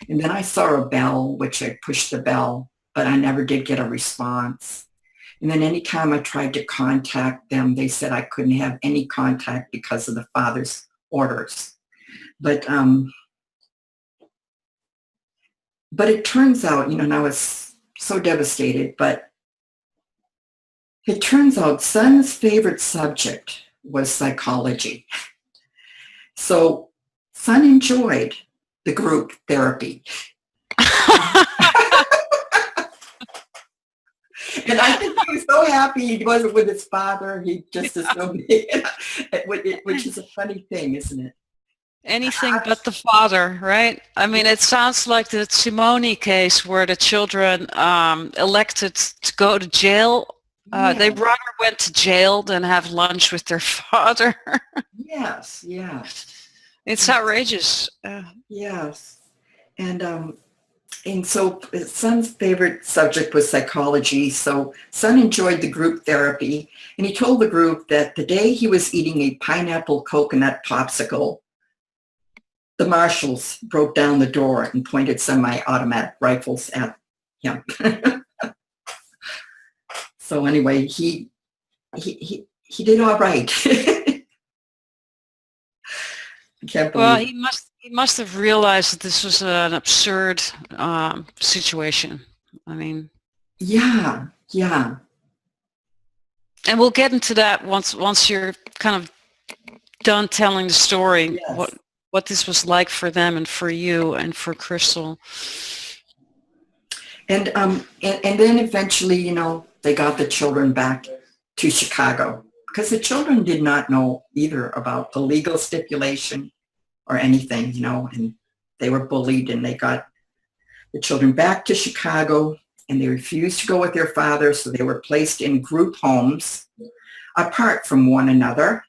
And then I saw a bell, which I pushed the bell, but I never did get a response. And then anytime I tried to contact them, they said I couldn't have any contact because of the father's orders. But it turns out, and I was so devastated, but it turns out son's favorite subject was psychology. So son enjoyed the group therapy. And I think he was so happy he wasn't with his father. He just assumed which is a funny thing, isn't it? Anything but the father, right? I mean, it sounds like the Simone case where the children elected to go to jail. They rather went to jail than have lunch with their father. Yes, yeah. It's outrageous. Yes. And so son's favorite subject was psychology. So son enjoyed the group therapy, and he told the group that the day he was eating a pineapple coconut popsicle, the marshals broke down the door and pointed semi-automatic rifles at him. So anyway, he did all right. I can't believe. Well, he must have realized that this was an absurd situation. I mean, yeah. And we'll get into that once you're kind of done telling the story. Yes. What this was like for them and for you and for Crystal. And then eventually, they got the children back to Chicago, because the children did not know either about the legal stipulation or anything, and they were bullied, and they got the children back to Chicago, and they refused to go with their father, so they were placed in group homes apart from one another.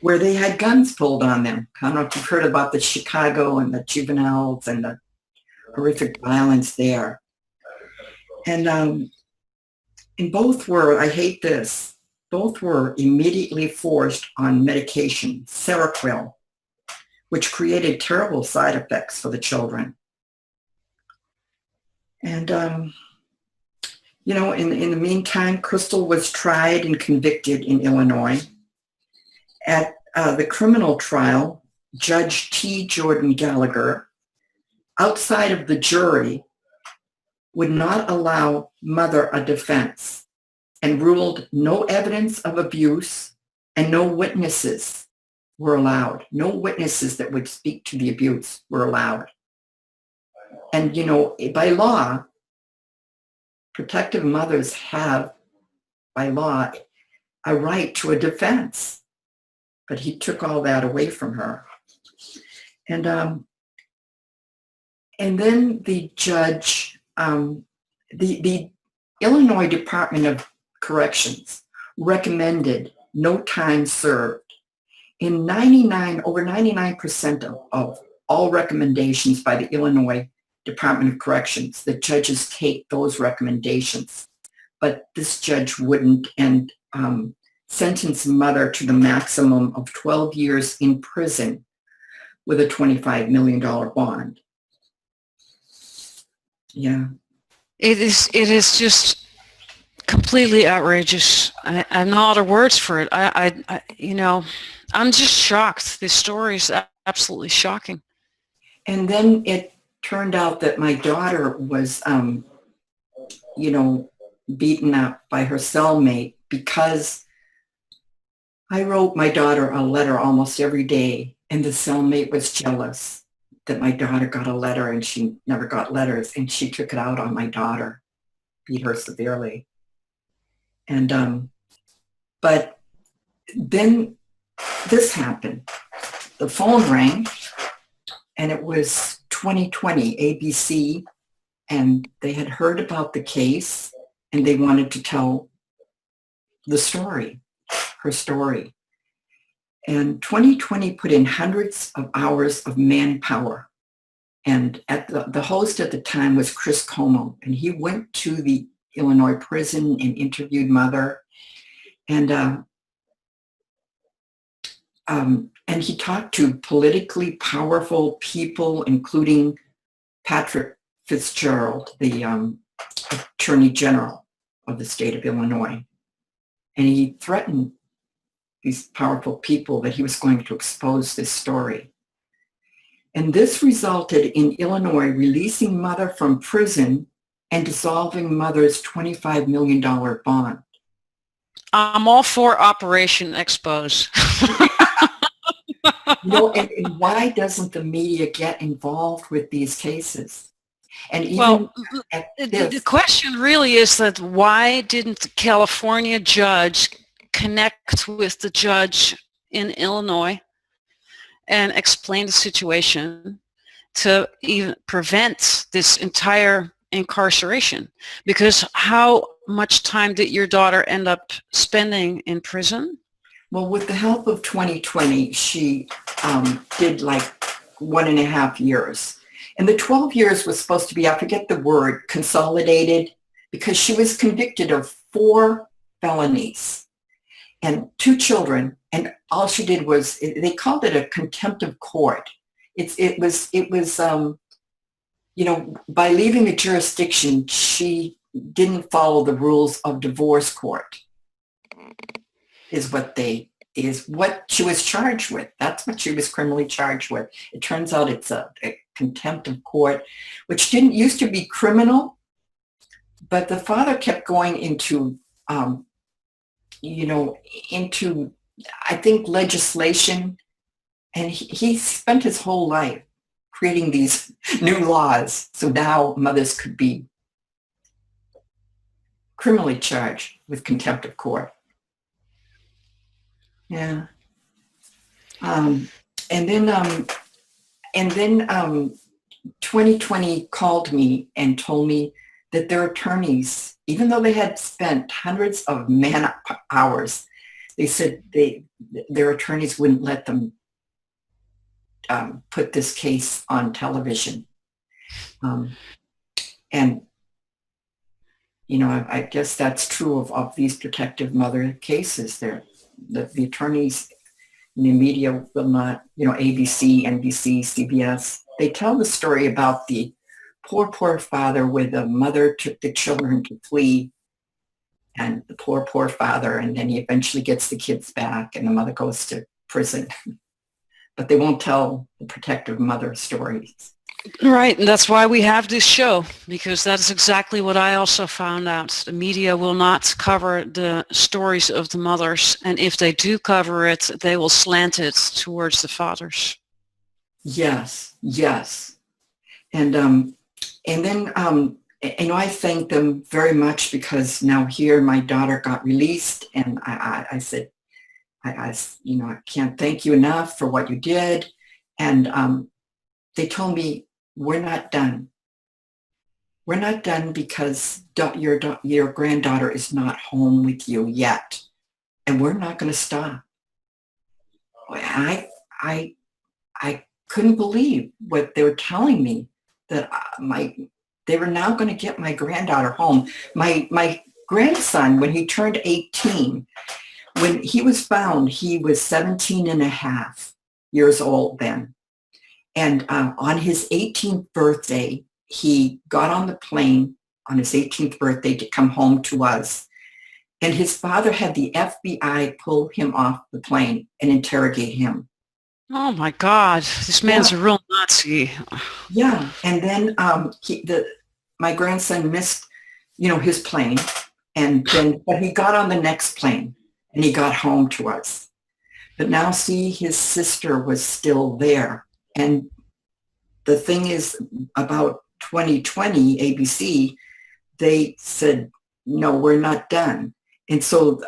where they had guns pulled on them. I don't know if you've heard about the Chicago and the juveniles and the horrific violence there. And both were, I hate this, both were immediately forced on medication, Seroquel, which created terrible side effects for the children. And, you know, in the meantime, Crystal was tried and convicted in Illinois. At the criminal trial, Judge T. Jordan Gallagher, outside of the jury, would not allow mother a defense and ruled no evidence of abuse and no witnesses were allowed. No witnesses that would speak to the abuse were allowed. And, you know, by law, protective mothers have, by law, a right to a defense. But he took all that away from her. And then the judge, the Illinois Department of Corrections recommended no time served. In over 99% of all recommendations by the Illinois Department of Corrections, the judges take those recommendations. But this judge wouldn't, and sentenced mother to the maximum of 12 years in prison with a $25 million bond. Yeah. It is just completely outrageous. I'm not out of words for it. I you know, I'm just shocked. This story is absolutely shocking. And then it turned out that my daughter was, you know, beaten up by her cellmate because I wrote my daughter a letter almost every day, and the cellmate was jealous that my daughter got a letter and she never got letters, and she took it out on my daughter, beat her severely. And but then this happened. The phone rang, and it was 2020 ABC, and they had heard about the case, and they wanted to tell the story, her story. And 2020 put in hundreds of hours of manpower. And at the host at the time was Chris Como, and he went to the Illinois prison and interviewed mother. And he talked to politically powerful people, including Patrick Fitzgerald, the Attorney General of the state of Illinois. And he threatened these powerful people that he was going to expose this story. And this resulted in Illinois releasing mother from prison and dissolving mother's $25 million bond. I'm all for Operation Expose. No, and why doesn't the media get involved with these cases? And even well, the question really is that why didn't the California judge connect with the judge in Illinois and explain the situation to even prevent this entire incarceration? Because how much time did your daughter end up spending in prison? Well, with the help of 2020, she did like 1.5 years. And the 12 years was supposed to be, I forget the word, consolidated, because she was convicted of 4 felonies and 2 children. And all she did was, they called it a contempt of court. It was, you know, by leaving the jurisdiction, she didn't follow the rules of divorce court, is what she was charged with. That's what she was criminally charged with. It turns out it's a contempt of court, which didn't used to be criminal, but the father kept going into, you know, into, I think, legislation, and he spent his whole life creating these new laws. So now mothers could be criminally charged with contempt of court. Yeah. And then 2020 called me and told me that their attorneys, even though they had spent hundreds of man hours, They said their attorneys wouldn't let them put this case on television. And, you know, I guess that's true of these protective mother cases. The attorneys in the media will not, you know, ABC, NBC, CBS, they tell the story about the poor father where the mother took the children to flee, and the poor father, and then he eventually gets the kids back and the mother goes to prison. But they won't tell the protective mother stories. Right, and that's why we have this show, because that's exactly what I also found out. The media will not cover the stories of the mothers, and if they do cover it, they will slant it towards the fathers. Yes. And then you know, I thank them very much, because now here my daughter got released, and I said, you know, I can't thank you enough for what you did. And they told me, we're not done. We're not done because your granddaughter is not home with you yet, and we're not going to stop. I couldn't believe what they were telling me, that they were now going to get my granddaughter home. My grandson, when he turned 18, when he was found, he was 17 and a half years old then. And on his 18th birthday, he got on the plane on his 18th birthday to come home to us. And his father had the FBI pull him off the plane and interrogate him. Oh my God, this man's a real Nazi. Yeah, and then my grandson missed, you know, his plane, but he got on the next plane and he got home to us. But now, see, his sister was still there. And the thing is, about 2020, ABC, they said, no, we're not done. And so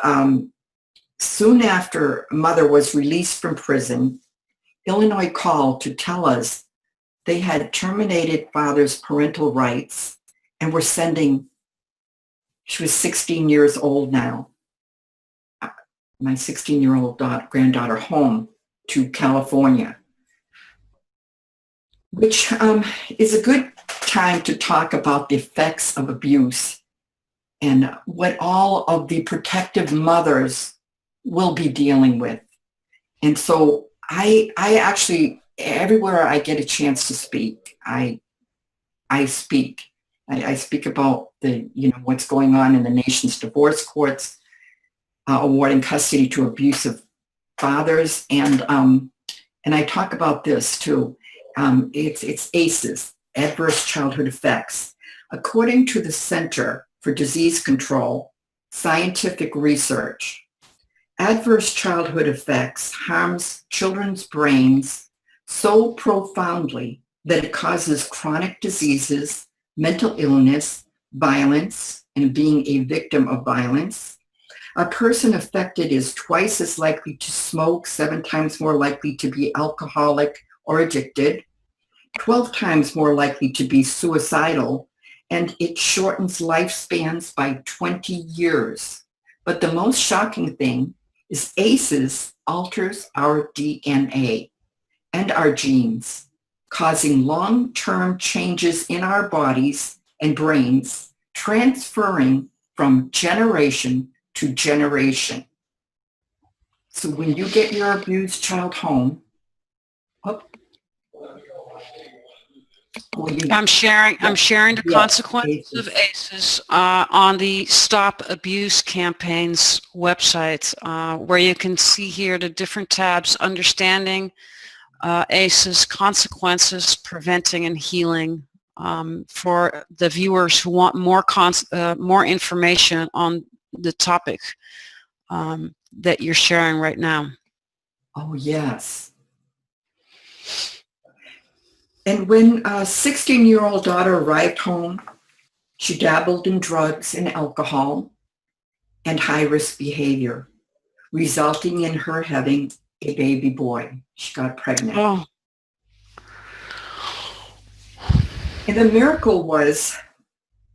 soon after mother was released from prison, Illinois called to tell us they had terminated father's parental rights and were sending, she was 16 years old now, my 16-year-old granddaughter home to California, which is a good time to talk about the effects of abuse and what all of the protective mothers will be dealing with. And so I actually, everywhere I get a chance to speak, I speak. I speak about what's going on in the nation's divorce courts, awarding custody to abusive fathers, and I talk about this too. It's ACEs, adverse childhood effects. According to the Center for Disease Control, scientific research, adverse childhood effects harms children's brains so profoundly that it causes chronic diseases, mental illness, violence, and being a victim of violence. A person affected is twice as likely to smoke, 7 times more likely to be alcoholic or addicted, 12 times more likely to be suicidal, and it shortens lifespans by 20 years. But the most shocking thing is ACEs alters our DNA and our genes, causing long-term changes in our bodies and brains, transferring from generation to generation. So when you get your abused child home, I'm sharing the consequences of ACEs on the Stop Abuse Campaign's website, where you can see here the different tabs: understanding ACEs, consequences, preventing and healing, for the viewers who want more information on the topic that you're sharing right now. Oh, yes. And when a 16-year-old daughter arrived home, she dabbled in drugs and alcohol and high-risk behavior, resulting in her having a baby boy. She got pregnant. Oh. And the miracle was,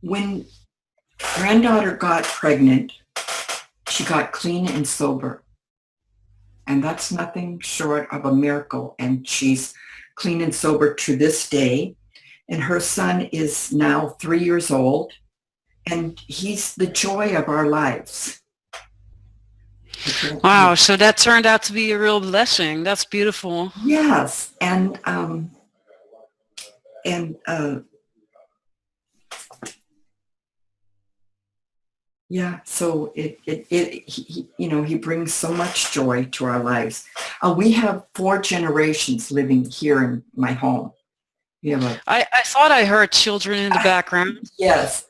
when granddaughter got pregnant, she got clean and sober. and that's nothing short of a miracle. And she's clean and sober to this day. And her son is now 3 years old, and he's the joy of our lives. Wow, so that turned out to be a real blessing. That's beautiful. Yes, and yeah, so he brings so much joy to our lives. We have 4 generations living here in my home. We have I thought I heard children in the background. Yes.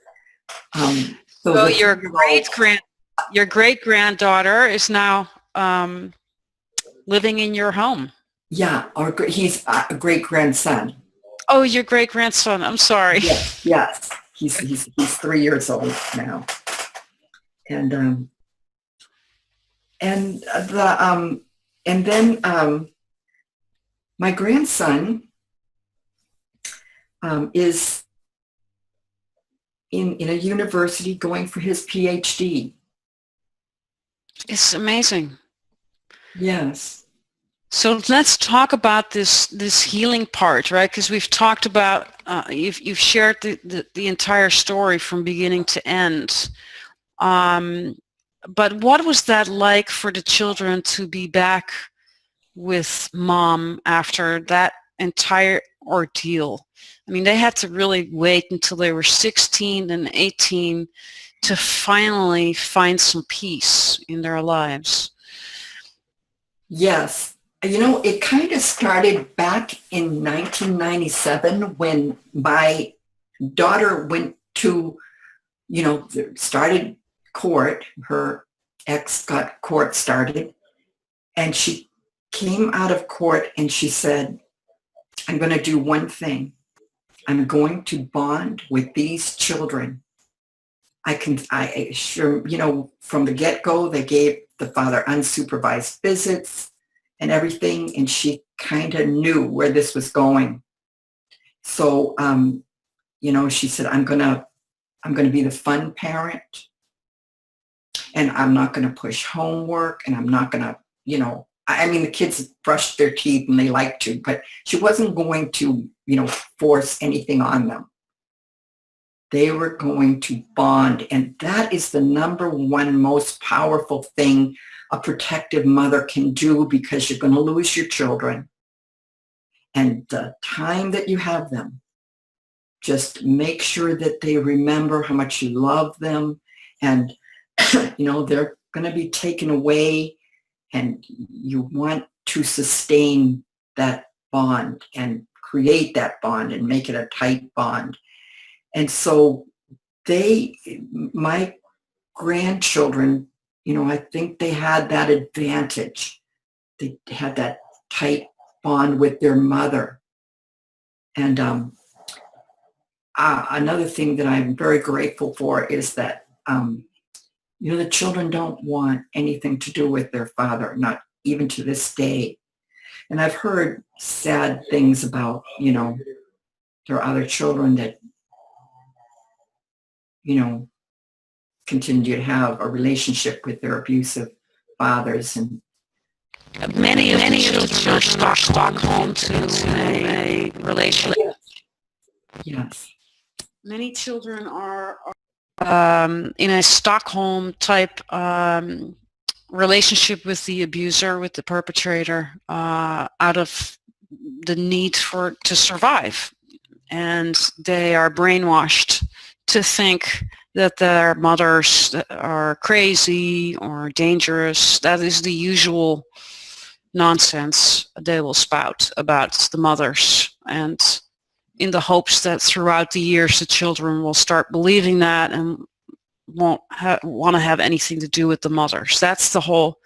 So your great-granddaughter is now living in your home. Yeah, he's a great-grandson. Oh, your great-grandson. I'm sorry. Yes. He's 3 years old now. And then my grandson is in a university going for his PhD. It's amazing. Yes. So let's talk about this healing part, right? Because we've talked about you've shared the entire story from beginning to end. But what was that like for the children to be back with mom after that entire ordeal? I mean, they had to really wait until they were 16 and 18 to finally find some peace in their lives. Yes. It kind of started back in 1997 when my daughter went to, started court. Her ex got court started, and she came out of court and she said, I'm going to do one thing. I'm going to bond with these children. From the get-go, they gave the father unsupervised visits and everything, and she kind of knew where this was going. So, she said, I'm going to be the fun parent, and I'm not going to push homework, and I'm not going to, the kids brushed their teeth and they like to, but she wasn't going to, force anything on them. They were going to bond. And that is the number one most powerful thing a protective mother can do, because you're going to lose your children. And the time that you have them, just make sure that they remember how much you love them. And, they're going to be taken away, and you want to sustain that bond and create that bond and make it a tight bond. And so my grandchildren, I think they had that advantage. They had that tight bond with their mother. And another thing that I'm very grateful for is that, the children don't want anything to do with their father, not even to this day. And I've heard sad things about, there are other children that, continue to have a relationship with their abusive fathers. And many of the children are Stockholm to a relationship. Yes. Many children are in a Stockholm type relationship with the abuser, with the perpetrator, out of the need to survive. And they are brainwashed to think that their mothers are crazy or dangerous. That is the usual nonsense they will spout about the mothers, and in the hopes that throughout the years the children will start believing that and won't want to have anything to do with the mothers. That's the whole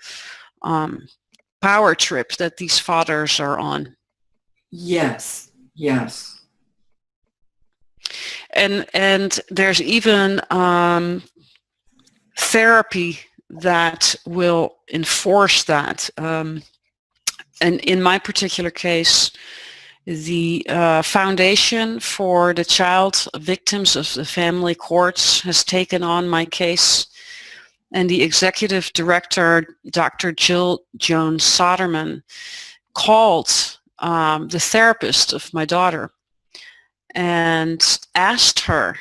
power trip that these fathers are on. Yes. And there's even therapy that will enforce that. And in my particular case, the Foundation for the Child Victims of the Family Courts has taken on my case, and the executive director, Dr. Jill Jones Soderman, called the therapist of my daughter and asked her,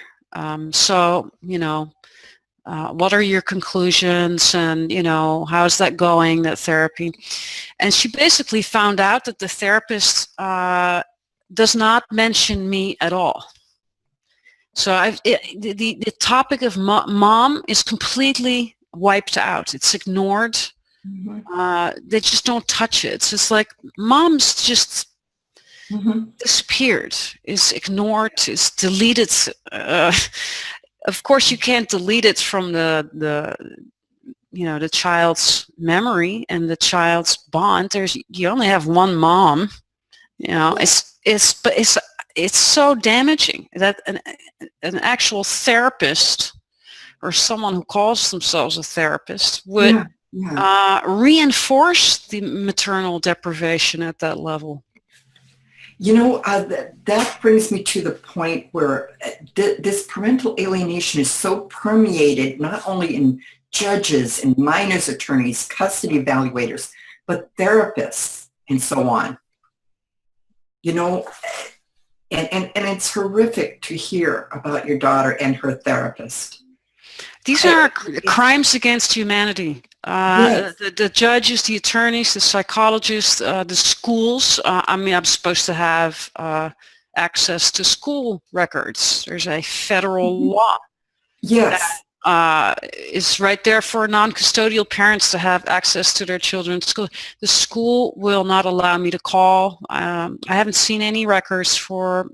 what are your conclusions, and, how's that going, that therapy? And she basically found out that the therapist does not mention me at all. So the topic of mom is completely wiped out. It's ignored. Mm-hmm. They just don't touch it. So it's like mom's just disappeared, is ignored, is deleted. Of course, you can't delete it from the child's memory and the child's bond. You only have one mom. It's so damaging that an actual therapist or someone who calls themselves a therapist would reinforce the maternal deprivation at that level. That brings me to the point where this parental alienation is so permeated, not only in judges and minors attorneys, custody evaluators, but therapists and so on. And it's horrific to hear about your daughter and her therapist. These are crimes against humanity. Yes. The judges, the attorneys, the psychologists, the schools. I'm supposed to have access to school records. There's a federal law. Yes. That is right there for non-custodial parents to have access to their children's school. The school will not allow me to call. I haven't seen any records for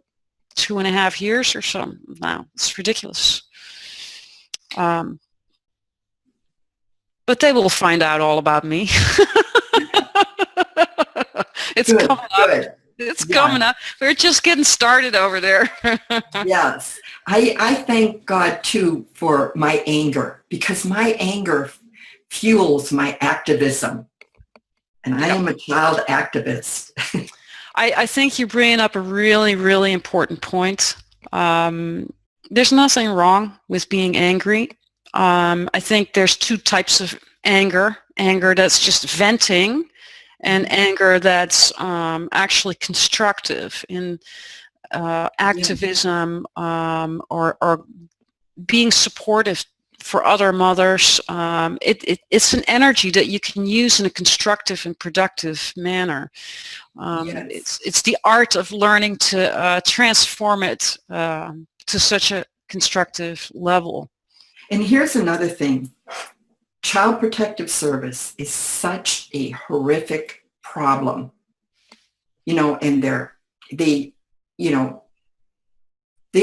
2.5 years or so now. It's ridiculous. But they will find out all about me. It's coming up. It's coming up. We're just getting started over there. Yes. I thank God, too, for my anger, because my anger fuels my activism. And I am a child activist. I think you're bringing up a really, really important point. There's nothing wrong with being angry. I think there's two types of anger. Anger that's just venting, and anger that's actually constructive in activism, or being supportive for other mothers. It's an energy that you can use in a constructive and productive manner. It's the art of learning to transform it to such a constructive level. And here's another thing. Child Protective Service is such a horrific problem, and they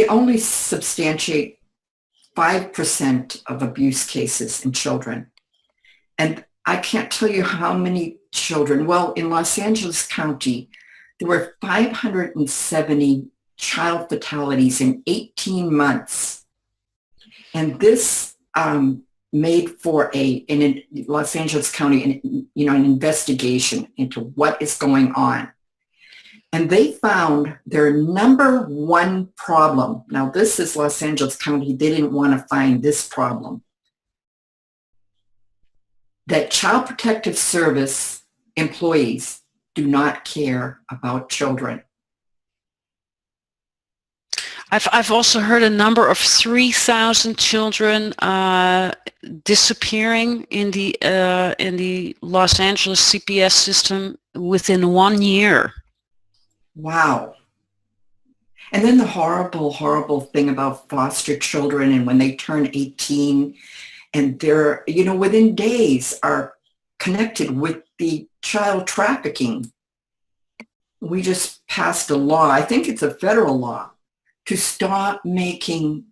only substantiate 5% of abuse cases in children. And I can't tell you how many children. Well, in Los Angeles County, there were 570 child fatalities in 18 months. And this made for in Los Angeles County, an investigation into what is going on. And they found their number one problem. Now, this is Los Angeles County. They didn't want to find this problem. That Child Protective Service employees do not care about children. I've also heard a number of 3,000 children disappearing in the Los Angeles CPS system within 1 year. Wow. And then the horrible, horrible thing about foster children, and when they turn 18 and they're, within days are connected with the child trafficking. We just passed a law, I think it's a federal law, to stop making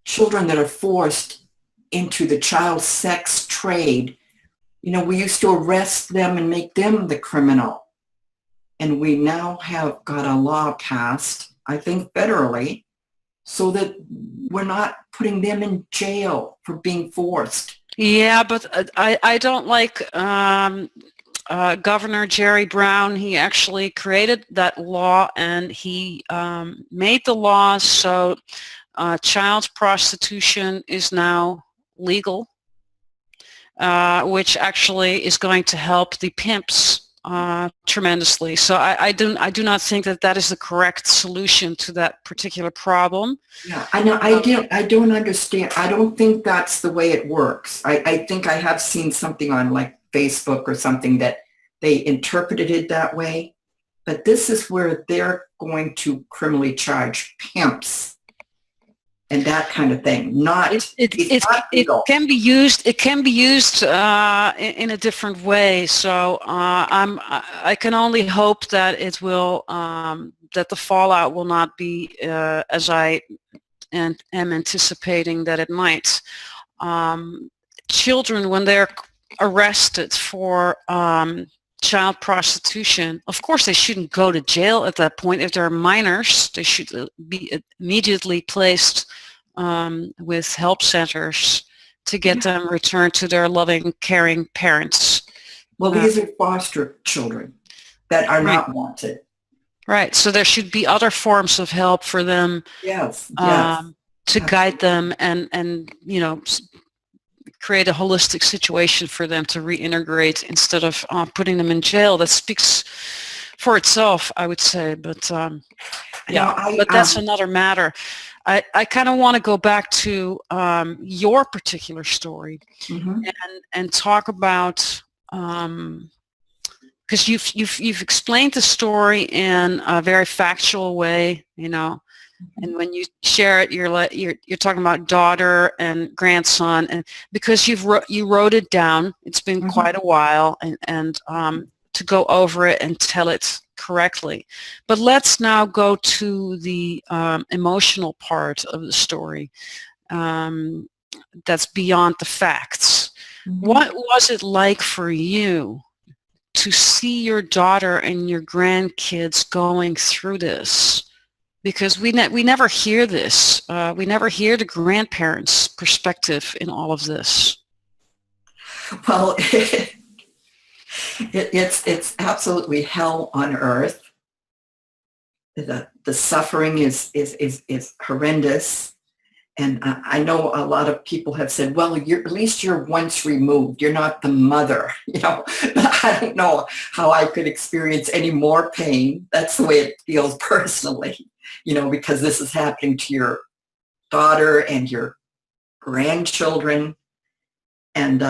children that are forced into the child sex trade. We used to arrest them and make them the criminal. And we now have got a law passed, I think federally, so that we're not putting them in jail for being forced. Yeah, but I don't like Governor Jerry Brown. He actually created that law, and he made the law so child prostitution is now legal. which actually is going to help the pimps tremendously. So I do not think that that is the correct solution to that particular problem. Yeah, I know. I don't understand. I don't think that's the way it works. I think I have seen something on like Facebook or something that they interpreted it that way. But this is where they're going to criminally charge pimps and that kind of thing. It can be used. It can be used in a different way. So I can only hope that it will that the fallout will not be as I am anticipating that it might. Children, when they're arrested for child prostitution, of course they shouldn't go to jail at that point. If they're minors, they should be immediately placed with help centers to get them returned to their loving, caring parents. Well, these are foster children that are not wanted. Right. So there should be other forms of help for them. Yes. To guide them and create a holistic situation for them to reintegrate instead of putting them in jail. That speaks for itself, I would say. But but that's another matter. I kind of want to go back to your particular story and talk about because you've explained the story in a very factual way, and when you share it, you're talking about daughter and grandson, and because you wrote it down, it's been quite a while, and to go over it and tell it correctly. But let's now go to the emotional part of the story that's beyond the facts. What was it like for you to see your daughter and your grandkids going through this? Because we never hear this. We never hear the grandparents' perspective in all of this. Well, it's absolutely hell on earth. The suffering is horrendous. And I know a lot of people have said, well, at least you're once removed. You're not the mother. I don't know how I could experience any more pain. That's the way it feels personally, because this is happening to your daughter and your grandchildren. And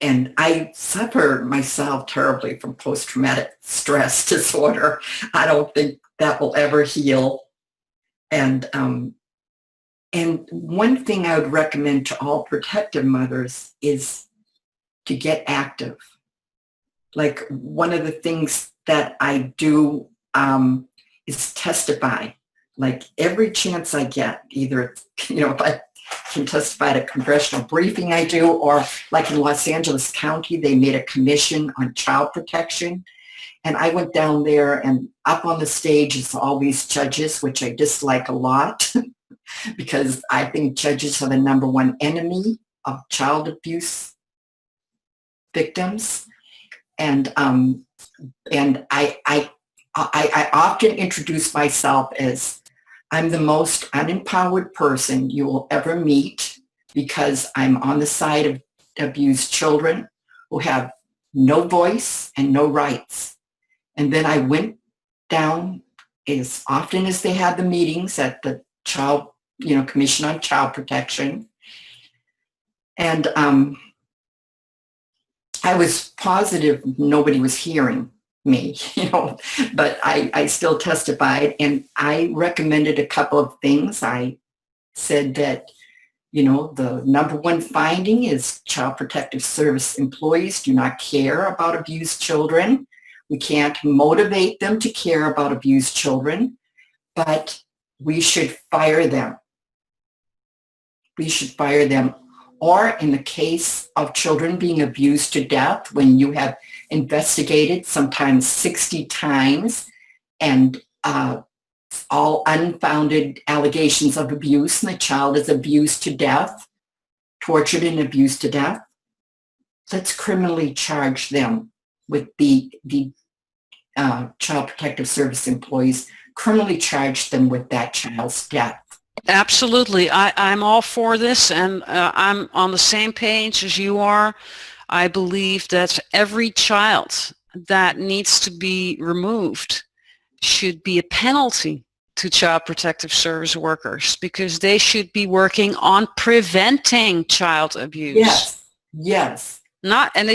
I suffer myself terribly from post-traumatic stress disorder. I don't think that will ever heal. And one thing I would recommend to all protective mothers is to get active. Like one of the things that I do is testify. Like every chance I get, either, if I can testify at a congressional briefing I do, or like in Los Angeles County, they made a commission on child protection. And I went down there, and up on the stage is all these judges, which I dislike a lot because I think judges are the number one enemy of child abuse victims. And I often introduce myself as I'm the most unempowered person you will ever meet because I'm on the side of abused children who have no voice and no rights. And then I went down as often as they had the meetings at the Child, Commission on Child Protection. And I was positive nobody was hearing me, but I still testified, and I recommended a couple of things. I said that, the number one finding is Child Protective Service employees do not care about abused children. We can't motivate them to care about abused children, but we should fire them. We should fire them. Or in the case of children being abused to death, when you have investigated sometimes 60 times and all unfounded allegations of abuse, and the child is abused to death, tortured and abused to death, let's criminally charge them with the Child Protective Service employees, criminally charge them with that child's death. Absolutely. I'm all for this, and I'm on the same page as you are. I believe that every child that needs to be removed should be a penalty to child protective service workers, because they should be working on preventing child abuse. Yes, yes, Not, and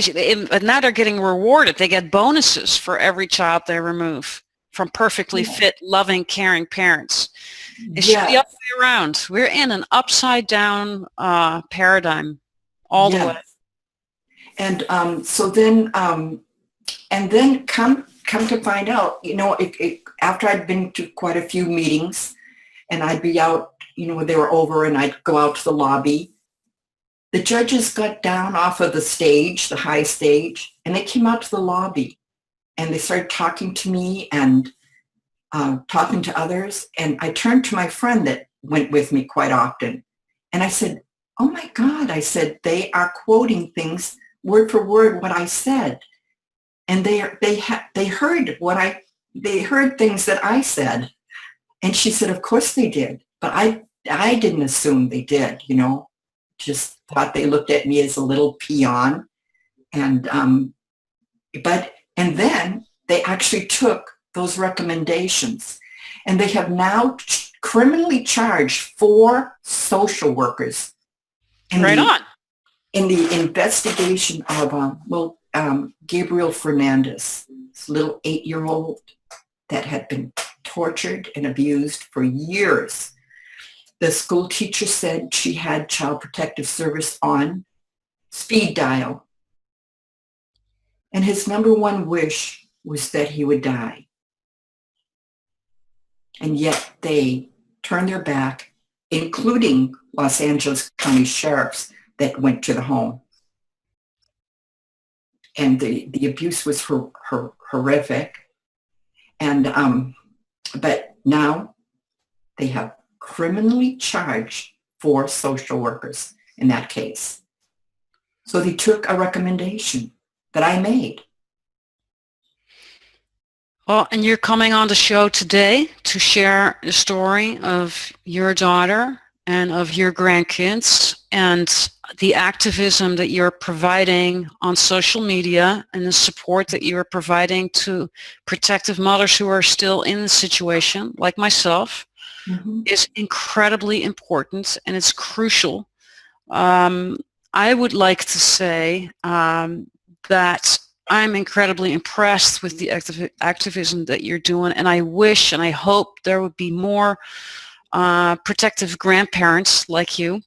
but now they're getting rewarded. They get bonuses for every child they remove from perfectly yes, fit, loving, caring parents. It should be yes, up the way around. We're in an upside down paradigm all the way. yes. And so then, and then come to find out, after I'd been to quite a few meetings, and I'd be out, they were over, and I'd go out to the lobby. The judges got down off of the stage, the high stage, and they came out to the lobby, and they started talking to me and talking to others. And I turned to my friend that went with me quite often, and I said, "Oh my God," I said, "they are quoting things word for word what I said, and they heard they heard things that I said." And she said, "Of course they did, but I didn't assume they did, just thought they looked at me as a little peon." And and then they actually took those recommendations, and they have now criminally charged 4 social workers in Right on. the investigation of Gabriel Fernandez, this little 8-year-old that had been tortured and abused for years. The school teacher said she had Child Protective Service on speed dial, and his number one wish was that he would die. And yet they turned their back, including Los Angeles County sheriffs that went to the home. And the abuse was horrific. And but now they have criminally charged 4 social workers in that case. So they took a recommendation that I made. Well, and you're coming on the show today to share the story of your daughter and of your grandkids and the activism that you're providing on social media and the support that you're providing to protective mothers who are still in the situation, like myself, is incredibly important, and it's crucial. I would like to say that I'm incredibly impressed with the activism that you're doing, and I wish and I hope there would be more protective grandparents like you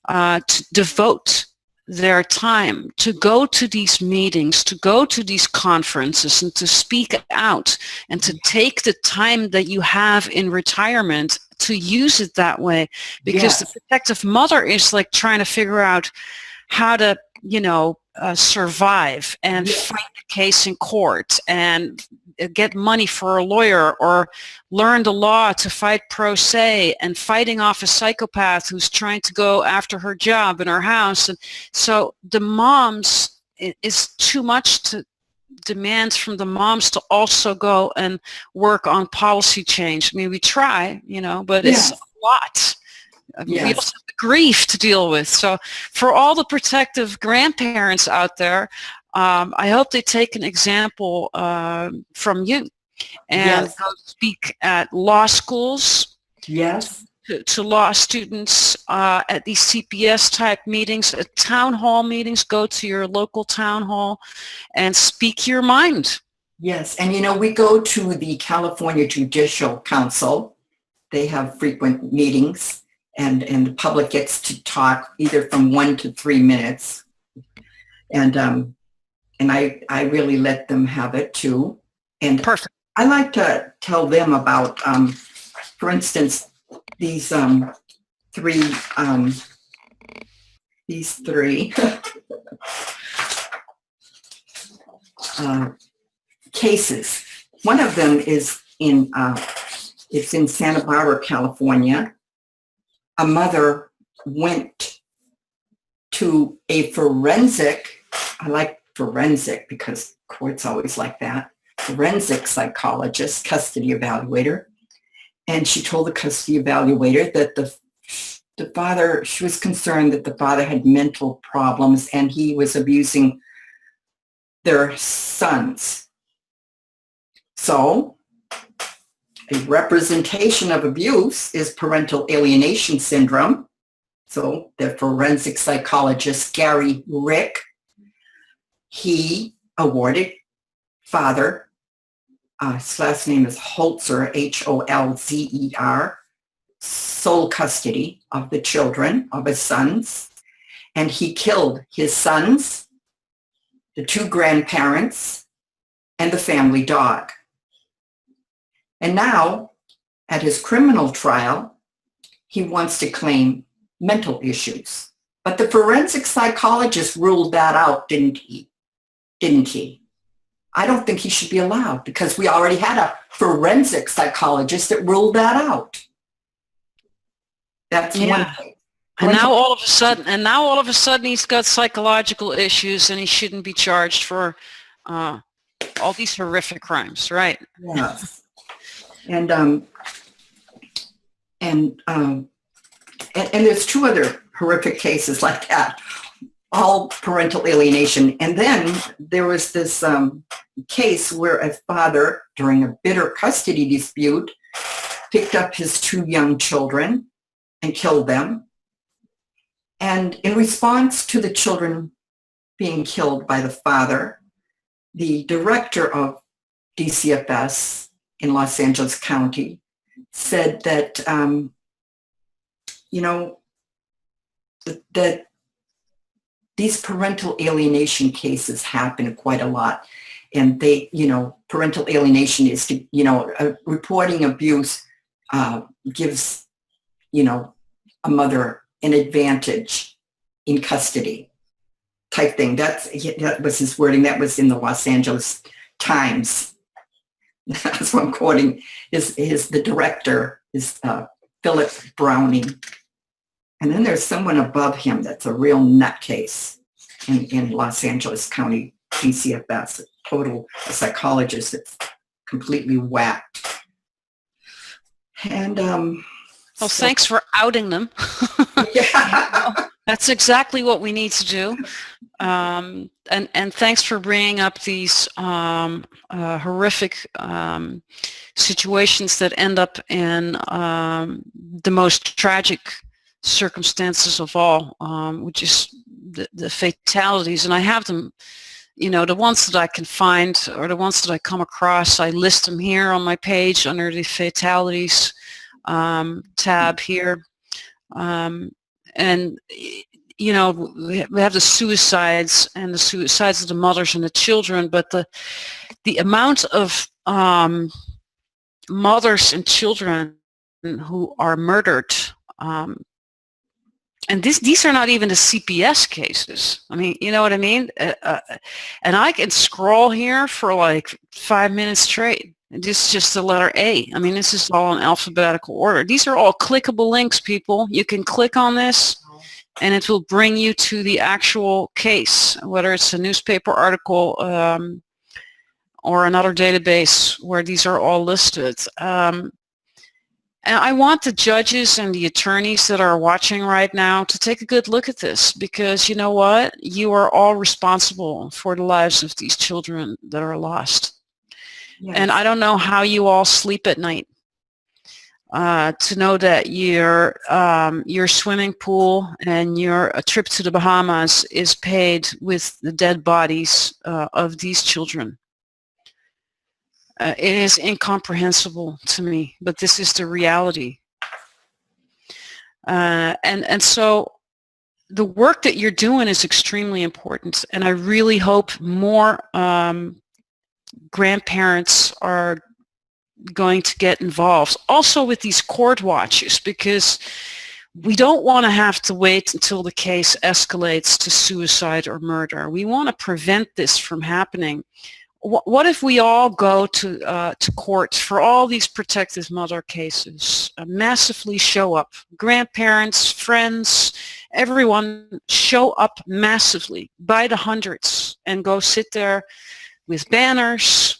to devote their time to go to these meetings, to go to these conferences, and to speak out, and to take the time that you have in retirement to use it that way, because the protective mother is like trying to figure out how to, survive and fight the case in court and get money for a lawyer, or learn the law to fight pro se, and fighting off a psychopath who's trying to go after her job and her house. And so the moms, is too much to demand from the moms to also go and work on policy change. I mean, we try, but it's a lot. We also have the grief to deal with. So for all the protective grandparents out there, I hope they take an example from you and go speak at law schools, to law students, at these CPS type meetings, at town hall meetings. Go to your local town hall and speak your mind. Yes, and we go to the California Judicial Council. They have frequent meetings, and the public gets to talk either from 1 to 3 minutes. And I really let them have it too. And perfect. I like to tell them about, for instance, these three cases. One of them is it's in Santa Barbara, California. A mother went to a forensic, I like forensic because courts always like that, forensic psychologist, custody evaluator. And she told the custody evaluator that the the father, she was concerned that the father had mental problems and he was abusing their sons. So a representation of abuse is parental alienation syndrome. So the forensic psychologist, Gary Rick, he awarded father, his last name is Holzer, Holzer, sole custody of the children, of his sons. And he killed his sons, the two grandparents, and the family dog. And now, at his criminal trial, he wants to claim mental issues. But the forensic psychologist ruled that out, didn't he? I don't think he should be allowed because we already had a forensic psychologist that ruled that out. That's one thing. And now all of a sudden he's got psychological issues and he shouldn't be charged for all these horrific crimes, right? Yes. And there's two other horrific cases like that, all parental alienation. And then there was this case where a father, during a bitter custody dispute, picked up his two young children and killed them. And in response to the children being killed by the father, the director of DCFS in Los Angeles County said that, that these parental alienation cases happen quite a lot. And they, parental alienation is, reporting abuse gives, a mother an advantage in custody type thing. That was his wording. That was in the Los Angeles Times. That's what I'm quoting. The director is Philip Browning. And then there's someone above him that's a real nutcase in Los Angeles County DCFS, a psychologist that's completely whacked. And thanks for outing them. Yeah. That's exactly what we need to do. And thanks for bringing up these horrific situations that end up in the most tragic circumstances of all, which is the fatalities. And I have them, the ones that I can find or the ones that I come across, I list them here on my page under the fatalities tab here. And we have the suicides and the suicides of the mothers and the children, but the amount of mothers and children who are murdered, and these are not even the CPS cases. I mean, you know what I mean? And I can scroll here for like 5 minutes straight. This is just the letter A. I mean, this is all in alphabetical order. These are all clickable links, people. You can click on this and it will bring you to the actual case, whether it's a newspaper article or another database where these are all listed. And I want the judges and the attorneys that are watching right now to take a good look at this, because you know what? You are all responsible for the lives of these children that are lost. Yes. And I don't know how you all sleep at night to know that your swimming pool and a trip to the Bahamas is paid with the dead bodies of these children. It is incomprehensible to me, but this is the reality. And so the work that you're doing is extremely important, and I really hope more grandparents are going to get involved. Also with these court watches, because we don't want to have to wait until the case escalates to suicide or murder. We want to prevent this from happening. What if we all go to court for all these protective mother cases, massively show up, grandparents, friends, everyone show up massively by the hundreds and go sit there with banners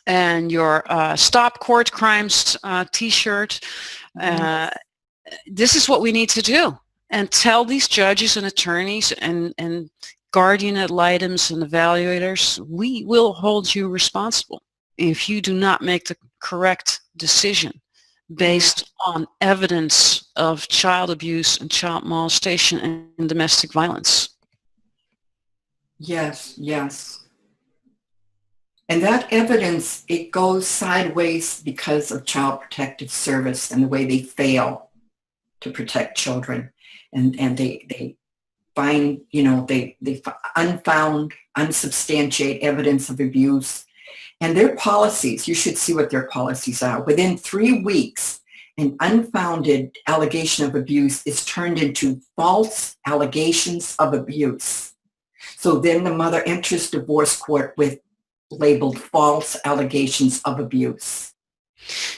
and your Stop Court Crimes t-shirt this is what we need to do, and tell these judges and attorneys and guardian ad litems and evaluators, we will hold you responsible if you do not make the correct decision based on evidence of child abuse and child molestation and domestic violence. Yes, yes. And that evidence, it goes sideways because of Child Protective Service and the way they fail to protect children. And they find, they unfound, unsubstantiate evidence of abuse. And their policies, you should see what their policies are. Within 3 weeks, an unfounded allegation of abuse is turned into false allegations of abuse. So then the mother enters divorce court with labeled false allegations of abuse.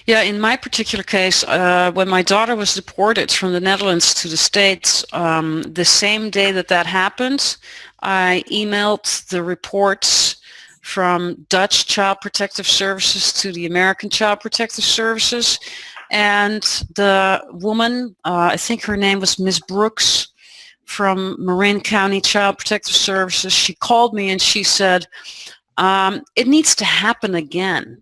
Yeah, in my particular case, when my daughter was deported from the Netherlands to the States, the same day that happened, I emailed the reports from Dutch Child Protective Services to the American Child Protective Services. And the woman, I think her name was Miss Brooks from Marin County Child Protective Services, she called me and she said, it needs to happen again.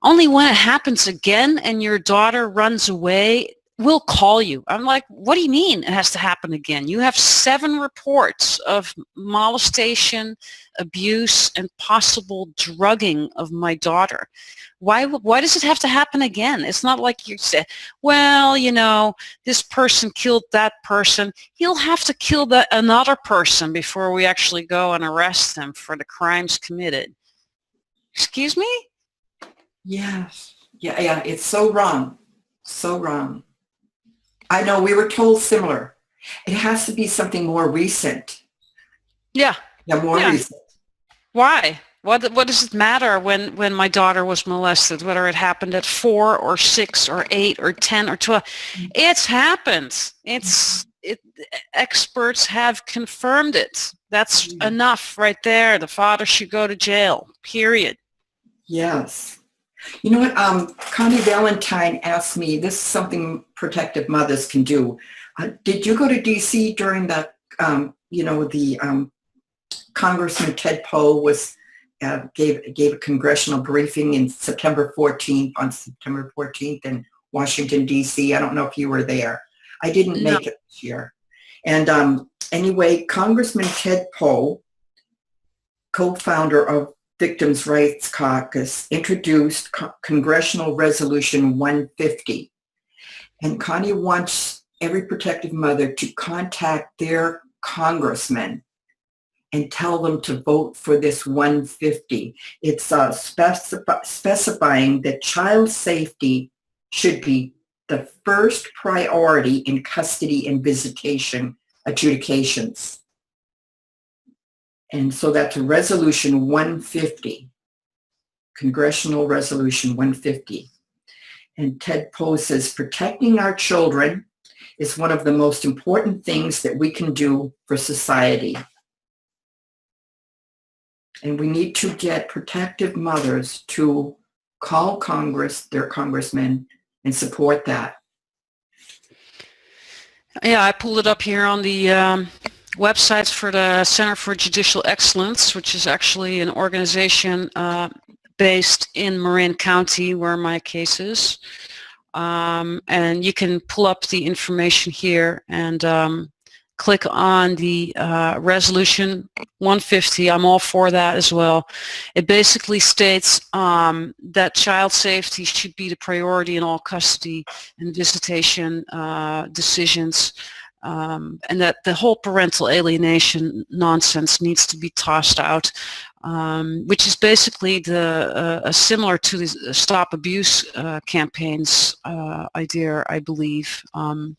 Only when it happens again and your daughter runs away, we'll call you. I'm like, what do you mean it has to happen again? You have 7 reports of molestation, abuse, and possible drugging of my daughter. Why does it have to happen again? It's not like you say, well, this person killed that person. He'll have to kill another person before we actually go and arrest them for the crimes committed. Excuse me? Yes. Yeah. It's so wrong. So wrong. I know we were told similar. It has to be something more recent. Yeah. Yeah, more recent. Why? What does it matter when my daughter was molested, whether it happened at 4 or 6 or 8 or 10 or 12? It's happened. Experts have confirmed it. That's enough right there. The father should go to jail, period. Yes. You know what? Connie Valentine asked me, this is something protective mothers can do. Did you go to D.C. during the, Congressman Ted Poe gave a congressional briefing on September 14th in Washington, D.C. I don't know if you were there. I didn't make it this year. And anyway, Congressman Ted Poe, co-founder of Victims' Rights Caucus, introduced Congressional Resolution 150. And Connie wants every protective mother to contact their congressman and tell them to vote for this 150. It's specifying that child safety should be the first priority in custody and visitation adjudications. And so that's Resolution 150, Congressional Resolution 150. And Ted Poe says, protecting our children is one of the most important things that we can do for society. And we need to get protective mothers to call Congress, their congressmen, and support that. Yeah, I pulled it up here on the websites for the Center for Judicial Excellence, which is actually an organization based in Marin County, where my case is. And you can pull up the information here and click on the Resolution 150. I'm all for that as well. It basically states that child safety should be the priority in all custody and visitation decisions, and that the whole parental alienation nonsense needs to be tossed out, which is basically similar to the Stop Abuse campaigns idea, I believe. I'm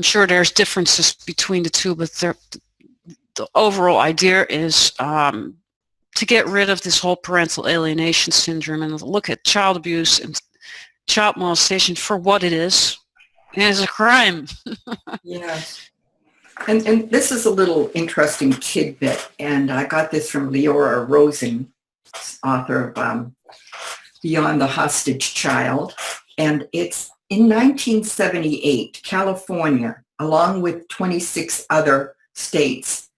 sure there's differences between the two, but the overall idea is to get rid of this whole parental alienation syndrome and look at child abuse and child molestation for what it is. It is a crime. Yes. And this is a little interesting tidbit, and I got this from Leora Rosen, author of Beyond the Hostage Child, and it's In 1978, California, along with 26 other states,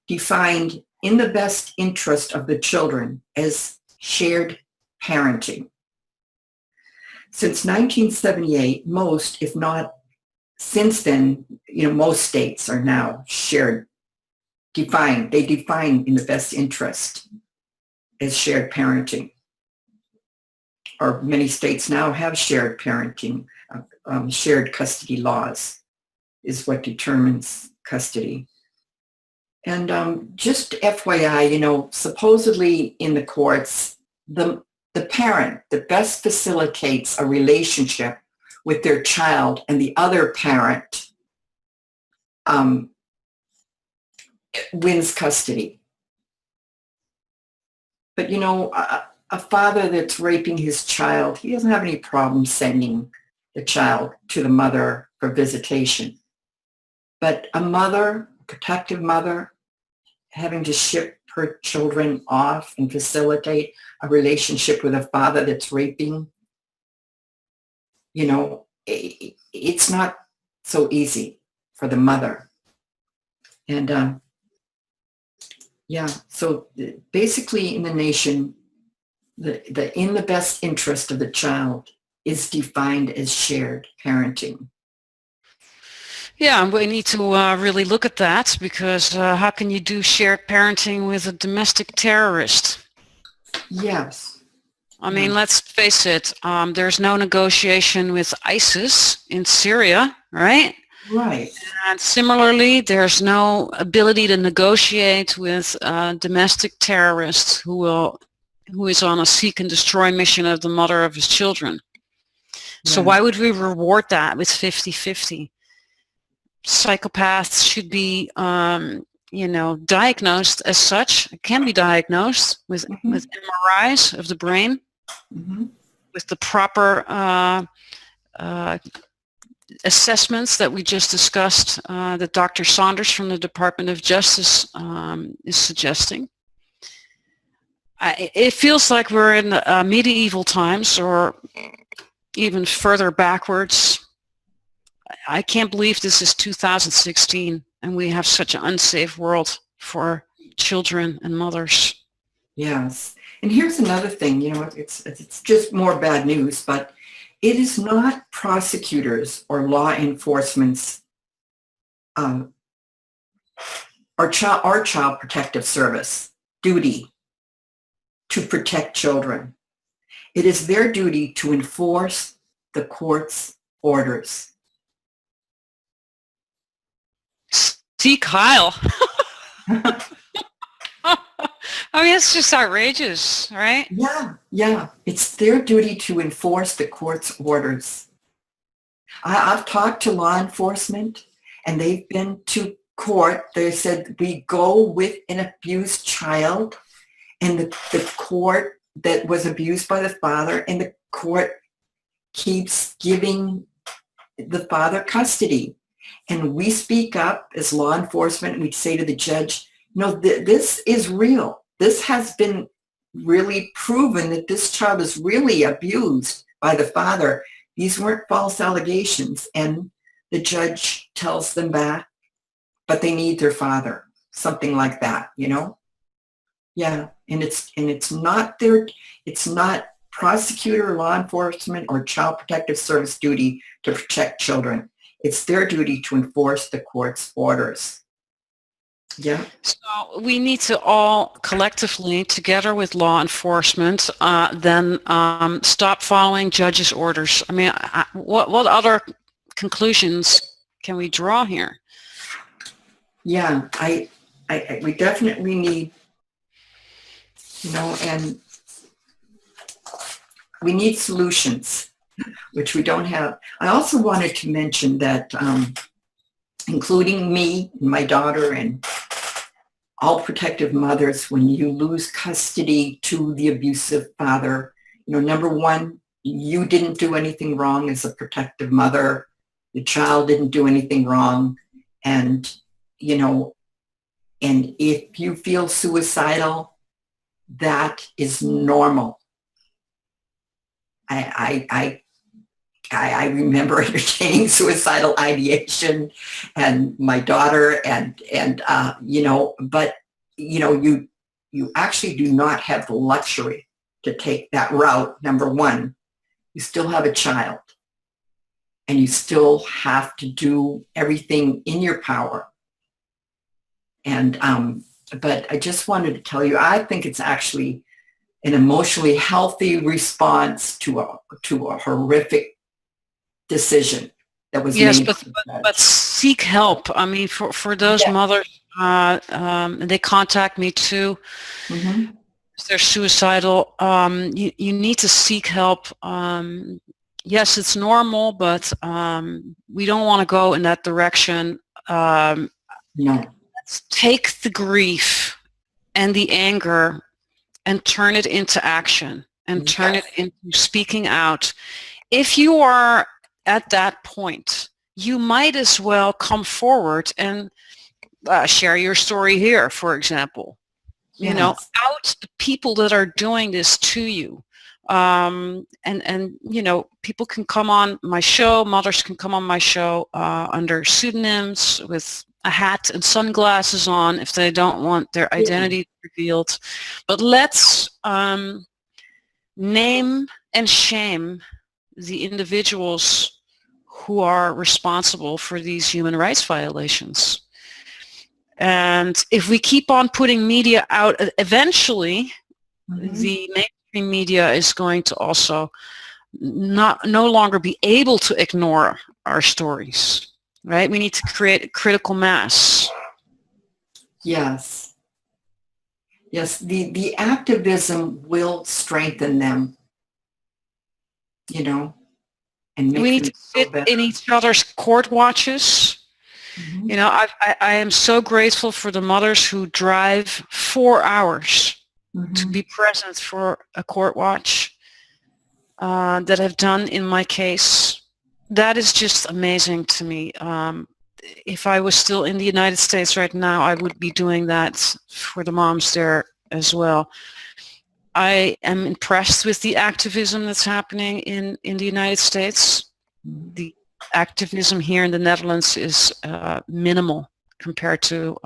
defined in the best interest of the children as shared parenting. Since 1978, most, if not since then, most states are now they define in the best interest as shared parenting. Or many states now have shared parenting, shared custody laws is what determines custody. And just FYI, supposedly in the courts, the parent that best facilitates a relationship with their child and the other parent wins custody. But, a father that's raping his child, he doesn't have any problem sending the child to the mother for visitation. But a mother, a protective mother, having to ship her children off and facilitate a relationship with a father that's raping, it's not so easy for the mother. And so basically in the nation, the in the best interest of the child is defined as shared parenting. Yeah, we need to really look at that, because how can you do shared parenting with a domestic terrorist? Yes. I mean, let's face it, there's no negotiation with ISIS in Syria, right? Right. And similarly, there's no ability to negotiate with a domestic terrorist who is on a seek and destroy mission of the mother of his children. So why would we reward that with 50-50? Psychopaths should be, diagnosed as such. It can be diagnosed with MRIs of the brain, with the proper assessments that we just discussed, that Dr. Saunders from the Department of Justice is suggesting. It feels like we're in medieval times, or even further backwards. I can't believe this is 2016 and we have such an unsafe world for children and mothers. Yes. And here's another thing, it's just more bad news, but it is not prosecutors or law enforcement's our Child Protective Service duty to protect children. It is their duty to enforce the court's orders. See, Kyle. I mean, it's just outrageous, right? Yeah. It's their duty to enforce the court's orders. I've talked to law enforcement, and they've been to court. They said, we go with an abused child, and the court that was abused by the father, and the court keeps giving the father custody. And we speak up as law enforcement, and we say to the judge, this is real. This has been really proven that this child is really abused by the father. These weren't false allegations. And the judge tells them back, but they need their father, something like that, Yeah. And it's not prosecutor, law enforcement, or Child Protective Service duty to protect children. It's their duty to enforce the court's orders. Yeah. So we need to all collectively, together with law enforcement, then stop following judges' orders. I mean, what other conclusions can we draw here? Yeah, we definitely need, and we need solutions, which we don't have. I also wanted to mention that, including me, and my daughter, and all protective mothers, when you lose custody to the abusive father, number one, you didn't do anything wrong as a protective mother. The child didn't do anything wrong. And, and if you feel suicidal, that is normal. I I remember entertaining suicidal ideation, and my daughter, but you actually do not have the luxury to take that route. Number one, you still have a child, and you still have to do everything in your power. And but I just wanted to tell you, I think it's actually an emotionally healthy response to a horrific decision that was Yes, made. but seek help. I mean, for those mothers, they contact me too. Mm-hmm. If they're suicidal, you need to seek help. Yes, it's normal, but we don't want to go in that direction. No. Let's take the grief and the anger and turn it into action and turn it into speaking out. If you are at that point, you might as well come forward and share your story here, for example. You know, out the people that are doing this to you. And people can come on my show, mothers can come on my show under pseudonyms with a hat and sunglasses on if they don't want their identity revealed. But let's name and shame the individuals who are responsible for these human rights violations. And if we keep on putting media out, eventually the mainstream media is going to also no longer be able to ignore our stories, right? We need to create a critical mass. Yes. Yes, the activism will strengthen them, and make we need to sit in each other's court watches. Mm-hmm. I am so grateful for the mothers who drive 4 hours to be present for a court watch that I've done in my case. That is just amazing to me. If I was still in the United States right now, I would be doing that for the moms there as well. I am impressed with the activism that's happening in the United States. The activism here in the Netherlands is minimal compared to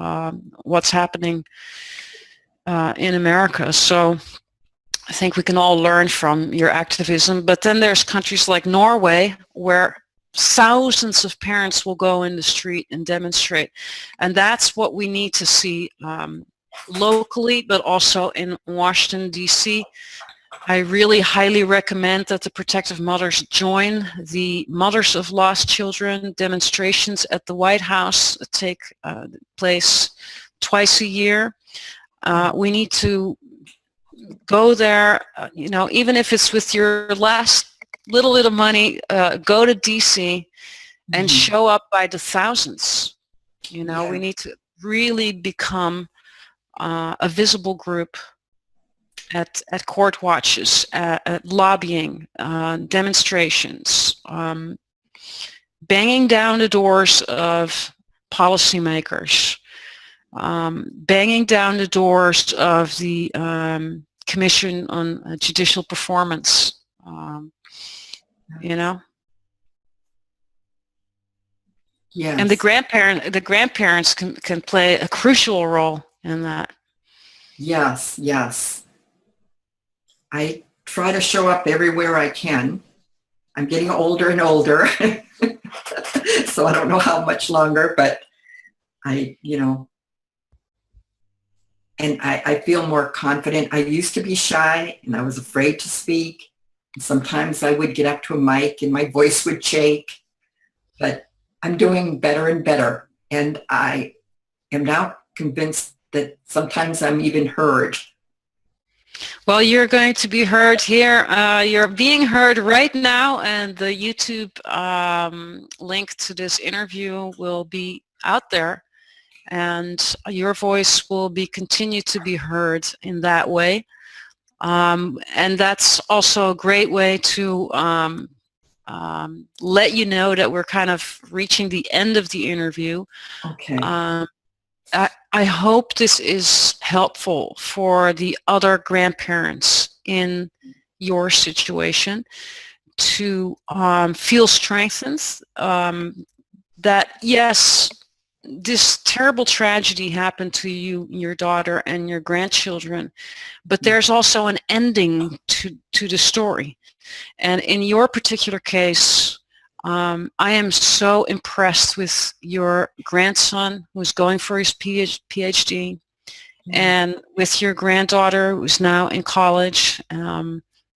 what's happening in America. So I think we can all learn from your activism. But then there's countries like Norway where thousands of parents will go in the street and demonstrate. And that's what we need to see locally, but also in Washington, D.C. I really highly recommend that the Protective Mothers join the Mothers of Lost Children demonstrations at the White House that take place twice a year. We need to go there, even if it's with your last little bit of money, go to D.C. and show up by the thousands. We need to really become a visible group at court watches, at lobbying, demonstrations, banging down the doors of policymakers, banging down the doors of the Commission on Judicial Performance, Yes. And the grandparents can play a crucial role in that. Yes. I try to show up everywhere I can. I'm getting older and older, so I don't know how much longer, but and I feel more confident. I used to be shy and I was afraid to speak. And sometimes I would get up to a mic and my voice would shake, but I'm doing better and better. And I am now convinced that sometimes I'm even heard. Well, you're going to be heard here. You're being heard right now, and the YouTube link to this interview will be out there, and your voice will continue to be heard in that way. And that's also a great way to let you know that we're kind of reaching the end of the interview. Okay. I hope this is helpful for the other grandparents in your situation to feel strengthened that, yes, this terrible tragedy happened to you, your daughter, and your grandchildren, but there's also an ending to the story. And in your particular case, I am so impressed with your grandson who's going for his PhD, and with your granddaughter who's now in college.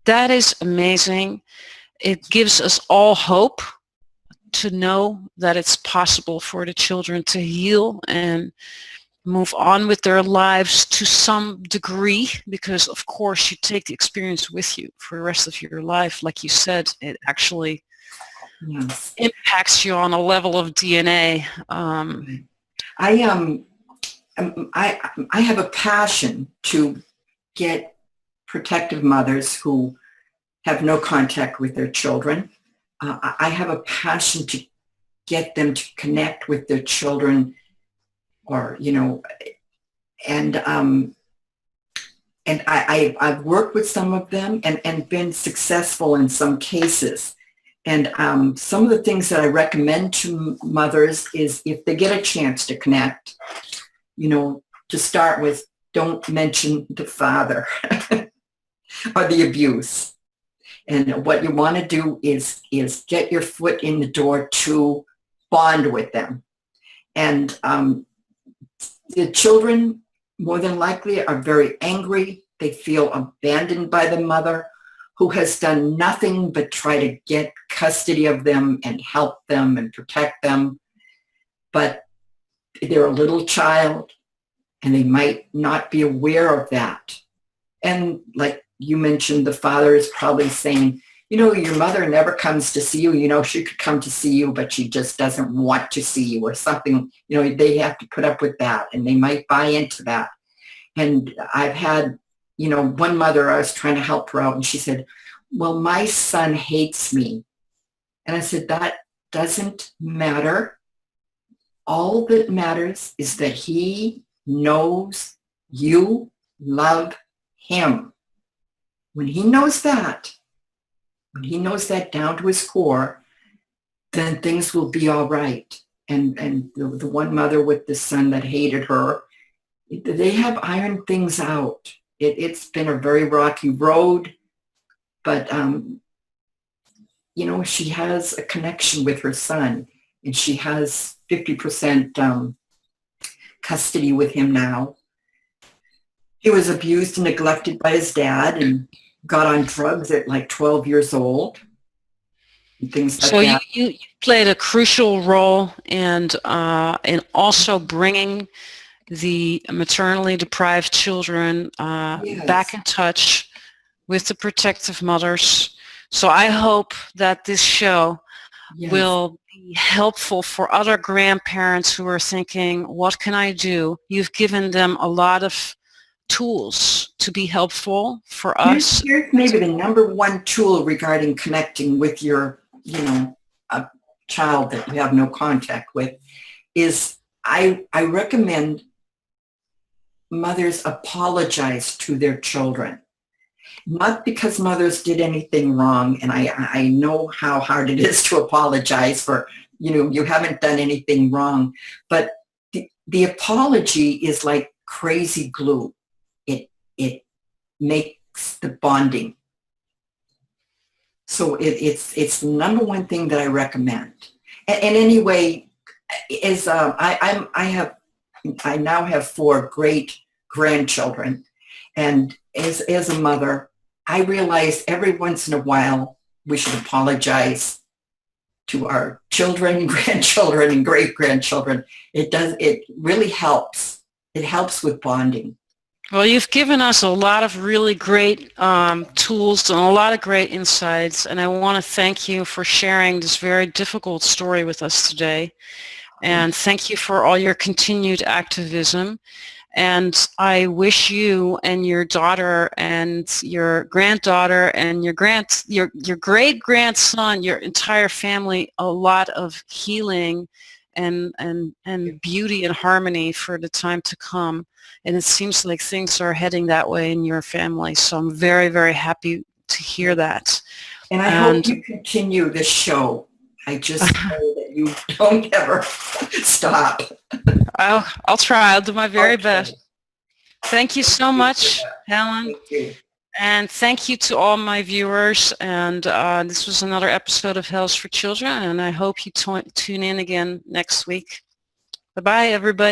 That is amazing. It gives us all hope to know that it's possible for the children to heal and move on with their lives to some degree, because of course you take the experience with you for the rest of your life. Like you said, it actually impacts you on a level of DNA. I have a passion to get protective mothers who have no contact with their children. I have a passion to get them to connect with their children, or, and I've worked with some of them and been successful in some cases. And some of the things that I recommend to mothers is, if they get a chance to connect, to start with, don't mention the father or the abuse. And what you want to do is get your foot in the door to bond with them. And the children, more than likely, are very angry. They feel abandoned by the mother, who has done nothing but try to get custody of them and help them and protect them. But they're a little child, and they might not be aware of that. And like you mentioned, the father is probably saying, your mother never comes to see you. She could come to see you, but she just doesn't want to see you, or something. They have to put up with that, and they might buy into that. And I've had, one mother, I was trying to help her out, and she said, well, my son hates me. And I said, that doesn't matter. All that matters is that he knows you love him. When he knows that down to his core, then things will be all right. And the one mother with the son that hated her, they have ironed things out. It's been a very rocky road, but she has a connection with her son, and she has 50% custody with him now. He was abused and neglected by his dad and got on drugs at like 12 years old and things like that. So you played a crucial role in also bringing the maternally deprived children back in touch with the protective mothers. So I hope that this show will be helpful for other grandparents who are thinking, what can I do? You've given them a lot of tools to be helpful for us. Here's maybe the number one tool regarding connecting with your, a child that you have no contact with, is I recommend mothers apologize to their children. Not because mothers did anything wrong, and I know how hard it is to apologize for, you haven't done anything wrong, but the apology is like crazy glue. It makes the bonding. So it's the number one thing that I recommend. And anyway, is I now have 4 great grandchildren, and as a mother, I realize every once in a while we should apologize to our children, grandchildren, and great-grandchildren. It really helps. It helps with bonding. Well, you've given us a lot of really great tools and a lot of great insights, and I want to thank you for sharing this very difficult story with us today. And thank you for all your continued activism. And I wish you and your daughter and your granddaughter and your great-grandson, your entire family, a lot of healing and beauty and harmony for the time to come. And it seems like things are heading that way in your family. So I'm very, very happy to hear that. And I hope you continue this show. I just know that you don't ever stop. I'll try. I'll do my very best. Thank you so much, Helen. Thank you. And thank you to all my viewers. And this was another episode of Hells for Children. And I hope you tune in again next week. Bye-bye, everybody.